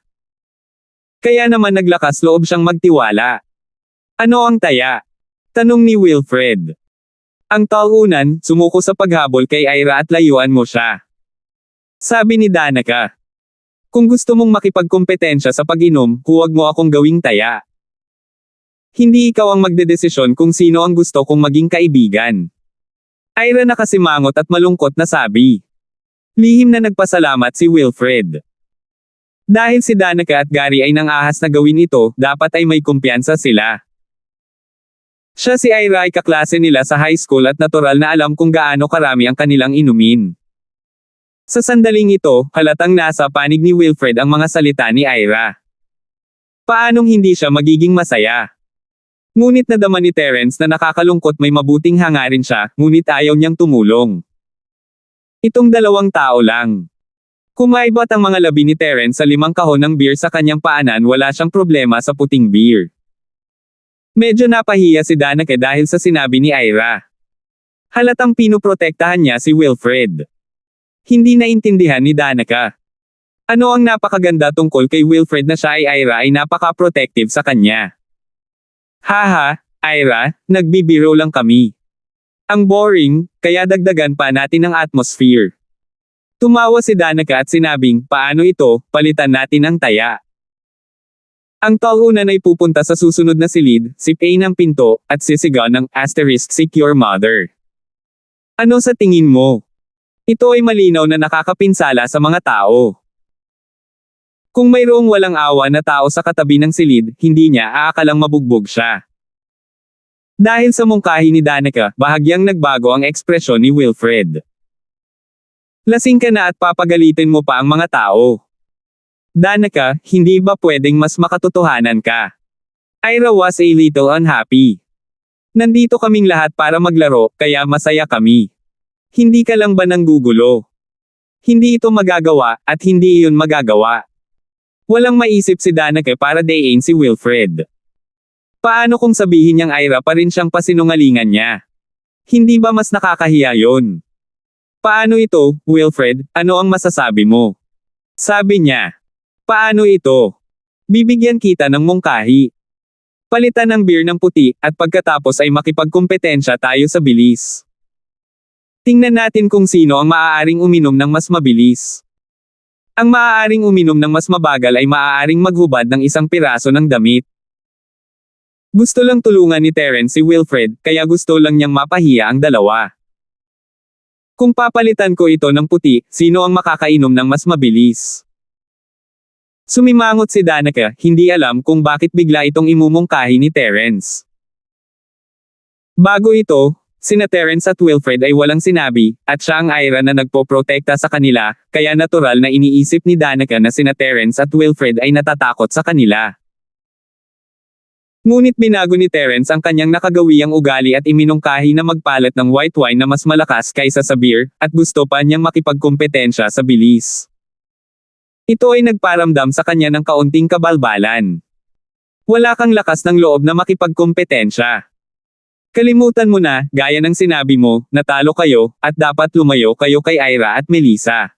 Kaya naman naglakas loob siyang magtiwala. Ano ang taya? Tanong ni Wilfred. Ang talunan, sumuko sa paghabol kay Ira at layuan mo siya. Sabi ni Danica. Kung gusto mong makipagkompetensya sa pag-inom, huwag mo akong gawing taya. Hindi ikaw ang magdedesisyon kung sino ang gusto kong maging kaibigan. Ira nakasimangot at malungkot na sabi. Lihim na nagpasalamat si Wilfred. Dahil si Danica at Gary ay nangahas na gawin ito, dapat ay may kumpiyansa sila. Siya si Ira ay kaklase nila sa high school at natural na alam kung gaano karami ang kanilang inumin. Sa sandaling ito, halatang nasa panig ni Wilfred ang mga salita ni Ira. Paanong hindi siya magiging masaya? Ngunit nadama ni Terence na nakakalungkot, may mabuting hangarin siya, ngunit ayaw niyang tumulong. Itong 2 tao lang. Kumaibot ang mga labi ni Terence sa 5 kahon ng beer sa kanyang paanan, wala siyang problema sa puting beer. Medyo napahiya si Danica dahil sa sinabi ni Ira. Halatang pinoprotektahan niya si Wilfred. Hindi naintindihan ni Danica. Ano ang napakaganda tungkol kay Wilfred na siya ay Ira ay napaka-protective sa kanya. Haha, Ira, nagbibiro lang kami. Ang boring, kaya dagdagan pa natin ang atmosphere. Tumawa si Danica at sinabing, paano ito, palitan natin ang taya. Ang talunan ay pupunta sa susunod na silid, sip-A ng pinto, at sisigaw ng *seek your mother. Ano sa tingin mo? Ito ay malinaw na nakakapinsala sa mga tao. Kung mayroong walang awa na tao sa katabi ng silid, hindi niya aakalang mabugbog siya. Dahil sa mungkahi ni Danica, bahagyang nagbago ang ekspresyon ni Wilfred. Lasing ka na at papagalitin mo pa ang mga tao. Danica, hindi ba pwedeng mas makatotohanan ka? Ira was a little unhappy. Nandito kaming lahat para maglaro, kaya masaya kami. Hindi ka lang ba nanggugulo? Hindi ito magagawa, at hindi iyon magagawa. Walang maisip si Danica para dayain si Wilfred. Paano kung sabihin niyang Ira pa rin siyang pasinungalingan niya? Hindi ba mas nakakahiya yon? Paano ito, Wilfred, ano ang masasabi mo? Sabi niya. Paano ito? Bibigyan kita ng mungkahi. Palitan ng beer ng puti, at pagkatapos ay makipagkumpetensya tayo sa bilis. Tingnan natin kung sino ang maaaring uminom ng mas mabilis. Ang maaaring uminom ng mas mabagal ay maaaring maghubad ng isang piraso ng damit. Gusto lang tulungan ni Terence si Wilfred, kaya gusto lang niyang mapahiya ang dalawa. Kung papalitan ko ito ng puti, sino ang makakainom ng mas mabilis? Sumimangot si Danica, hindi alam kung bakit bigla itong imumungkahi ni Terence. Bago ito, sina Terence at Wilfred ay walang sinabi, at siya ang Ira na nagpoprotekta sa kanila, kaya natural na iniisip ni Danica na sina Terence at Wilfred ay natatakot sa kanila. Ngunit binago ni Terence ang kanyang nakagawiang ugali at iminungkahi na magpalat ng white wine na mas malakas kaysa sa beer, at gusto pa niyang makipagkumpetensya sa bilis. Ito ay nagparamdam sa kanya ng kaunting kabalbalan. Wala kang lakas ng loob na makipagkumpetensya. Kalimutan mo na, gaya ng sinabi mo, natalo kayo, at dapat lumayo kayo kay Ira at Melissa.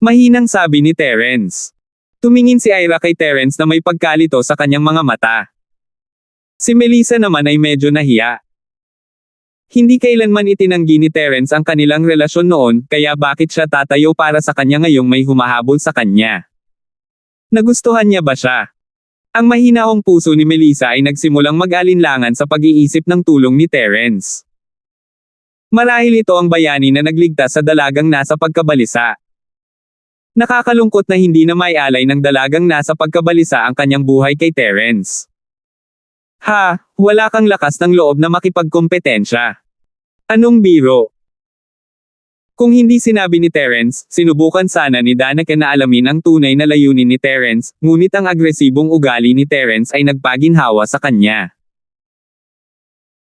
Mahinang sabi ni Terence. Tumingin si Ira kay Terence na may pagkalito sa kanyang mga mata. Si Melissa naman ay medyo nahiya. Hindi kailanman itinanggi ni Terence ang kanilang relasyon noon, kaya bakit siya tatayo para sa kanya ngayong may humahabol sa kanya? Nagustuhan niya ba siya? Ang mahinahong puso ni Melissa ay nagsimulang mag-alinlangan sa pag-iisip ng tulong ni Terence. Marahil ito ang bayani na nagligtas sa dalagang nasa pagkabalisa. Nakakalungkot na hindi na maialay ng dalagang nasa pagkabalisa ang kanyang buhay kay Terence. Ha, wala kang lakas ng loob na makipagkumpetensya. Anong biro? Kung hindi sinabi ni Terence, sinubukan sana ni Danica na alamin ang tunay na layunin ni Terence, ngunit ang agresibong ugali ni Terence ay nagpaginhawa sa kanya.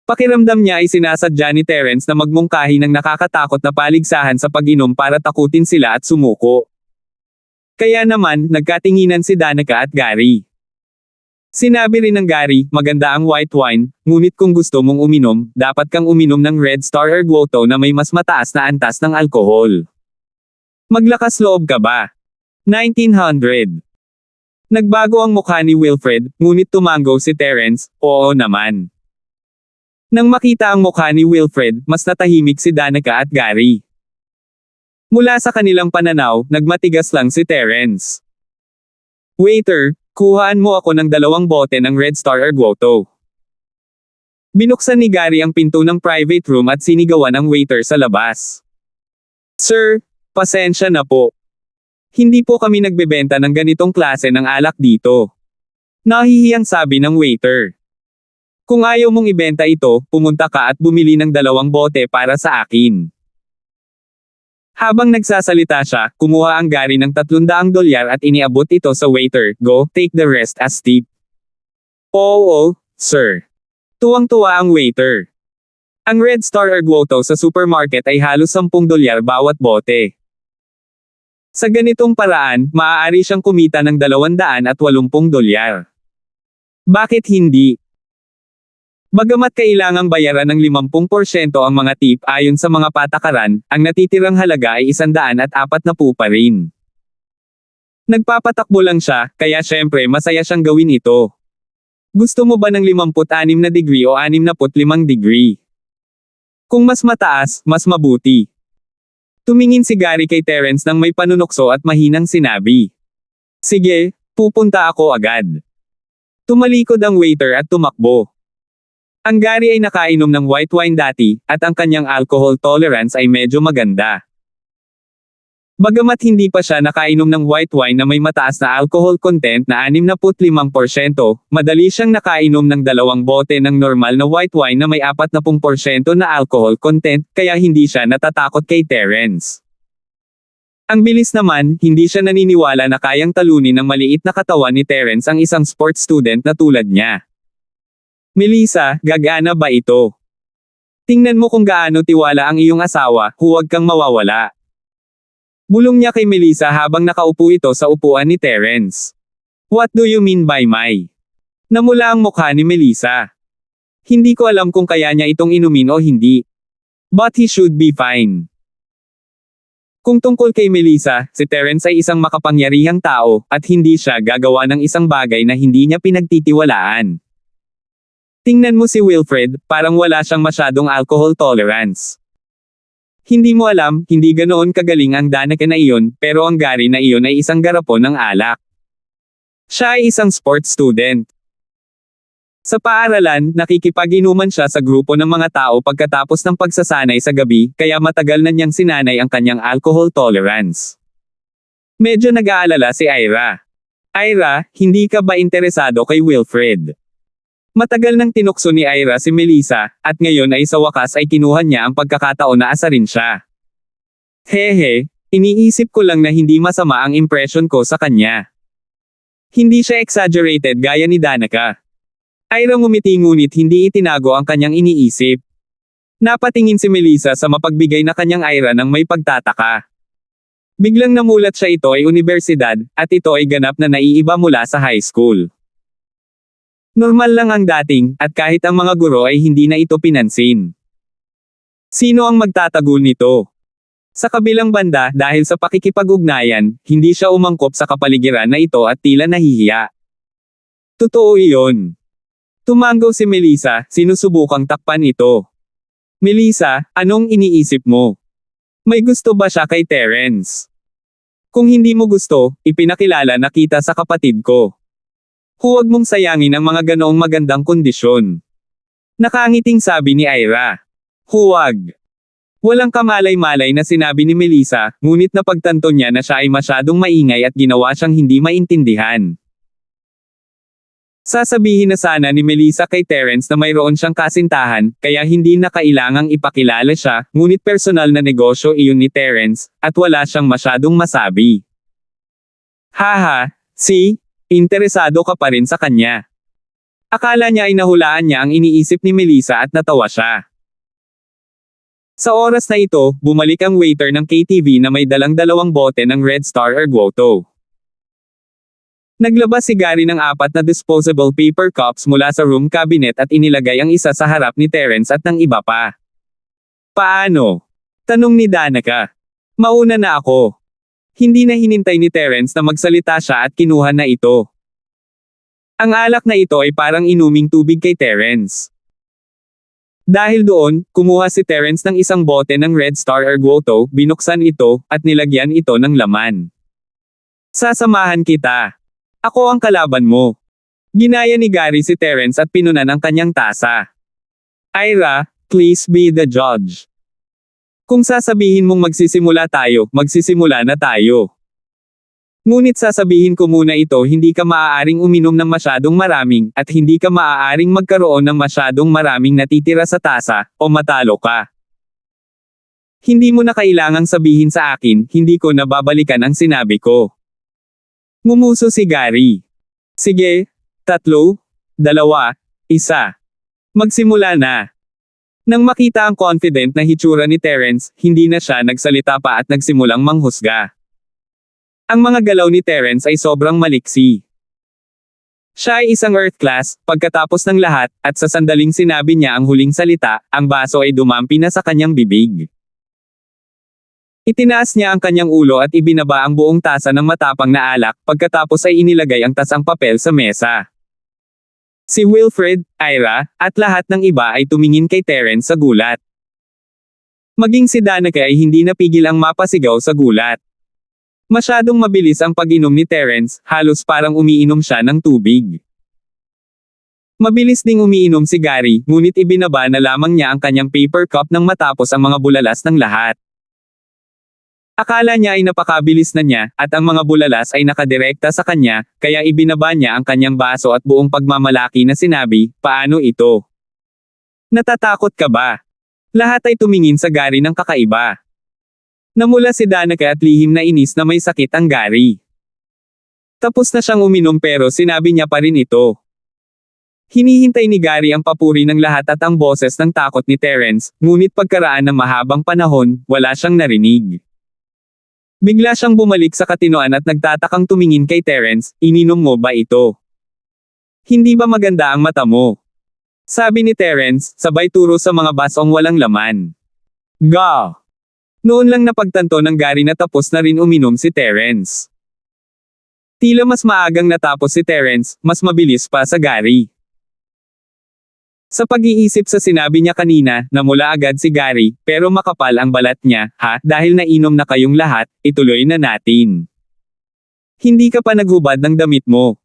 Pakiramdam niya ay sinasadya ni Terence na magmungkahi ng nakakatakot na paligsahan sa pag-inom para takutin sila at sumuko. Kaya naman, nagkatinginan si Danica at Gary. Sinabi rin ng Gary, maganda ang white wine, ngunit kung gusto mong uminom, dapat kang uminom ng Red Star or Guoto na may mas mataas na antas ng alkohol. Maglakas loob ka ba? 1900. Nagbago ang mukha ni Wilfred, ngunit tumango si Terence, oo naman. Nang makita ang mukha ni Wilfred, mas natahimik si Danica at Gary. Mula sa kanilang pananaw, nagmatigas lang si Terence. Waiter, kuhaan mo ako ng 2 bote ng Red Star or Guoto. Binuksan ni Gary ang pinto ng private room at sinigawan ang waiter sa labas. Sir, pasensya na po. Hindi po kami nagbebenta ng ganitong klase ng alak dito. Nahihiyang sabi ng waiter. Kung ayaw mong ibenta ito, pumunta ka at bumili ng 2 bote para sa akin. Habang nagsasalita siya, kumuha ang Gary ng $300 at iniabot ito sa waiter, go, take the rest as tip. Oo, sir. Tuwang-tuwa ang waiter. Ang Red Star or Guoto sa supermarket ay halos $10 bawat bote. Sa ganitong paraan, maaari siyang kumita ng $280. Bakit hindi? Bagamat kailangang bayaran ng 50% ang mga tip ayon sa mga patakaran, ang natitirang halaga ay $140 pa rin. Nagpapatakbo lang siya, kaya syempre masaya siyang gawin ito. Gusto mo ba ng 56 na degree o 65 degree? Kung mas mataas, mas mabuti. Tumingin si Gary kay Terence nang may panunokso at mahinang sinabi. Sige, pupunta ako agad. Tumalikod ang waiter at tumakbo. Ang Gary ay nakainom ng white wine dati, at ang kanyang alcohol tolerance ay medyo maganda. Bagamat hindi pa siya nakainom ng white wine na may mataas na alcohol content na 65%, madali siyang nakainom ng 2 bote ng normal na white wine na may 40% na alcohol content, kaya hindi siya natatakot kay Terence. Ang bilis naman, hindi siya naniniwala na kayang talunin ng maliit na katawan ni Terence ang isang sports student na tulad niya. Melissa, gagana ba ito? Tingnan mo kung gaano tiwala ang iyong asawa, huwag kang mawawala. Bulong niya kay Melissa habang nakaupo ito sa upuan ni Terence. What do you mean by my? Namula ang mukha ni Melissa. Hindi ko alam kung kaya niya itong inumin o hindi. But he should be fine. Kung tungkol kay Melissa, si Terence ay isang makapangyarihang tao, at hindi siya gagawa ng isang bagay na hindi niya pinagtitiwalaan. Tingnan mo si Wilfred, parang wala siyang masyadong alcohol tolerance. Hindi mo alam, hindi ganoon kagaling ang Danica na iyon, pero ang Gary na iyon ay isang garapon ng alak. Siya ay isang sports student. Sa paaralan, nakikipag-inuman siya sa grupo ng mga tao pagkatapos ng pagsasanay sa gabi, kaya matagal na niyang sinanay ang kanyang alcohol tolerance. Medyo nag-aalala si Ira. Ira, hindi ka ba interesado kay Wilfred? Matagal nang tinukso ni Ira si Melissa, at ngayon ay sa wakas ay kinuha niya ang pagkakataon na asarin siya. Hehe, iniisip ko lang na hindi masama ang impression ko sa kanya. Hindi siya exaggerated gaya ni Danica. Ira ngumiti ngunit hindi itinago ang kanyang iniisip. Napatingin si Melissa sa mapagbigay na kanyang Ira ng may pagtataka. Biglang namulat siya ito ay universidad, at ito ay ganap na naiiba mula sa high school. Normal lang ang dating, at kahit ang mga guro ay hindi na ito pinansin. Sino ang magtatagol nito? Sa kabilang banda, dahil sa pakikipag-ugnayan, hindi siya umangkop sa kapaligiran na ito at tila nahihiya. Totoo iyon. Tumanggaw si Melissa, sinusubukang takpan ito. Melissa, anong iniisip mo? May gusto ba siya kay Terence? Kung hindi mo gusto, ipinakilala na kita sa kapatid ko. Huwag mong sayangin ang mga ganoong magandang kondisyon. Nakangiting sabi ni Ira. Huwag. Walang kamalay-malay na sinabi ni Melissa, ngunit napagtanto niya na siya ay masyadong maingay at ginawa siyang hindi maintindihan. Sasabihin na sana ni Melissa kay Terence na mayroon siyang kasintahan, kaya hindi na kailangang ipakilala siya, ngunit personal na negosyo iyon ni Terence, at wala siyang masyadong masabi. Haha, interesado ka pa rin sa kanya. Akala niya ay nahulaan niya ang iniisip ni Melissa at natawa siya. Sa oras na ito, bumalik ang waiter ng KTV na may dalang 2 bote ng Red Star Ergoto. Naglabas si Gary ng 4 na disposable paper cups mula sa room cabinet at inilagay ang isa sa harap ni Terence at ng iba pa. Paano? Tanong ni Danica. Mauna na ako. Hindi na hinintay ni Terence na magsalita siya at kinuha na ito. Ang alak na ito ay parang inuming tubig kay Terence. Dahil doon, kumuha si Terence ng isang bote ng Red Star Ergoto, binuksan ito, at nilagyan ito ng laman. Sasamahan kita. Ako ang kalaban mo. Ginaya ni Gary si Terence at pinunan ang kanyang tasa. Ira, please be the judge. Kung sasabihin mong magsisimula na tayo. Ngunit sasabihin ko muna ito, hindi ka maaaring uminom ng masyadong maraming, at hindi ka maaaring magkaroon ng masyadong maraming natitira sa tasa, o matalo ka. Hindi mo na kailangang sabihin sa akin, hindi ko nababalikan ang sinabi ko. Ngumuso si Gary. Sige, 3, 2, 1. Magsimula na. Nang makita ang confident na hitsura ni Terence, hindi na siya nagsalita pa at nagsimulang manghusga. Ang mga galaw ni Terence ay sobrang maliksi. Siya ay isang earth class, pagkatapos ng lahat, at sa sandaling sinabi niya ang huling salita, ang baso ay dumampi na sa kanyang bibig. Itinaas niya ang kanyang ulo at ibinaba ang buong tasa ng matapang na alak, pagkatapos ay inilagay ang tasang papel sa mesa. Si Wilfred, Ira, at lahat ng iba ay tumingin kay Terence sa gulat. Maging si Danica ay hindi napigil ang mapasigaw sa gulat. Masyadong mabilis ang pag-inom ni Terence, halos parang umiinom siya ng tubig. Mabilis ding umiinom si Gary, ngunit ibinaba na lamang niya ang kanyang paper cup nang matapos ang mga bulalas ng lahat. Akala niya ay napakabilis na niya, at ang mga bulalas ay nakadirekta sa kanya, kaya ibinaba niya ang kanyang baso at buong pagmamalaki na sinabi, paano ito? Natatakot ka ba? Lahat ay tumingin sa Gary ng kakaiba. Namula si Danica at lihim na inis na may sakit ang Gary. Tapos na siyang uminom pero sinabi niya pa rin ito. Hinihintay ni Gary ang papuri ng lahat at ang boses ng takot ni Terence, ngunit pagkaraan ng mahabang panahon, wala siyang narinig. Bigla siyang bumalik sa katinoan at nagtatakang tumingin kay Terence, ininom mo ba ito? Hindi ba maganda ang mata mo? Sabi ni Terence, sabay turo sa mga basong walang laman. Ga! Noon lang napagtanto ng Gary na tapos na rin uminom si Terence. Tila mas maagang natapos si Terence, mas mabilis pa sa Gary. Sa pag-iisip sa sinabi niya kanina, namula agad si Gary, pero makapal ang balat niya, dahil nainom na kayong lahat, ituloy na natin. Hindi ka pa naghubad ng damit mo.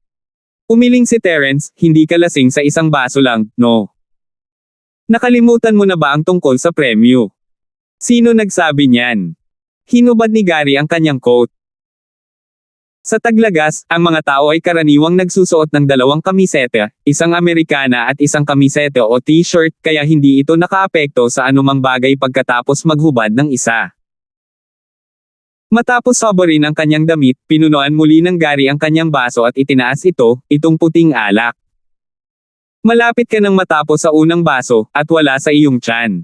Umiling si Terence, hindi ka lasing sa isang baso lang, no? Nakalimutan mo na ba ang tungkol sa premyo? Sino nagsabi niyan? Hinubad ni Gary ang kanyang coat. Sa Taglagas, ang mga tao ay karaniwang nagsusuot ng dalawang kamiseta, isang Amerikana at isang kamiseta o t-shirt, kaya hindi ito nakaapekto sa anumang bagay pagkatapos maghubad ng isa. Matapos saborin ang kanyang damit, pinunuan muli ng Gary ang kanyang baso at itinaas itong puting alak. Malapit ka nang matapos sa unang baso, at wala sa iyong tiyan.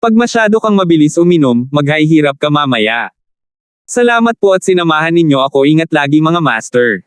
Pag masyado kang mabilis uminom, maghihirap ka mamaya. Salamat po at sinamahan ninyo ako, ingat lagi mga master.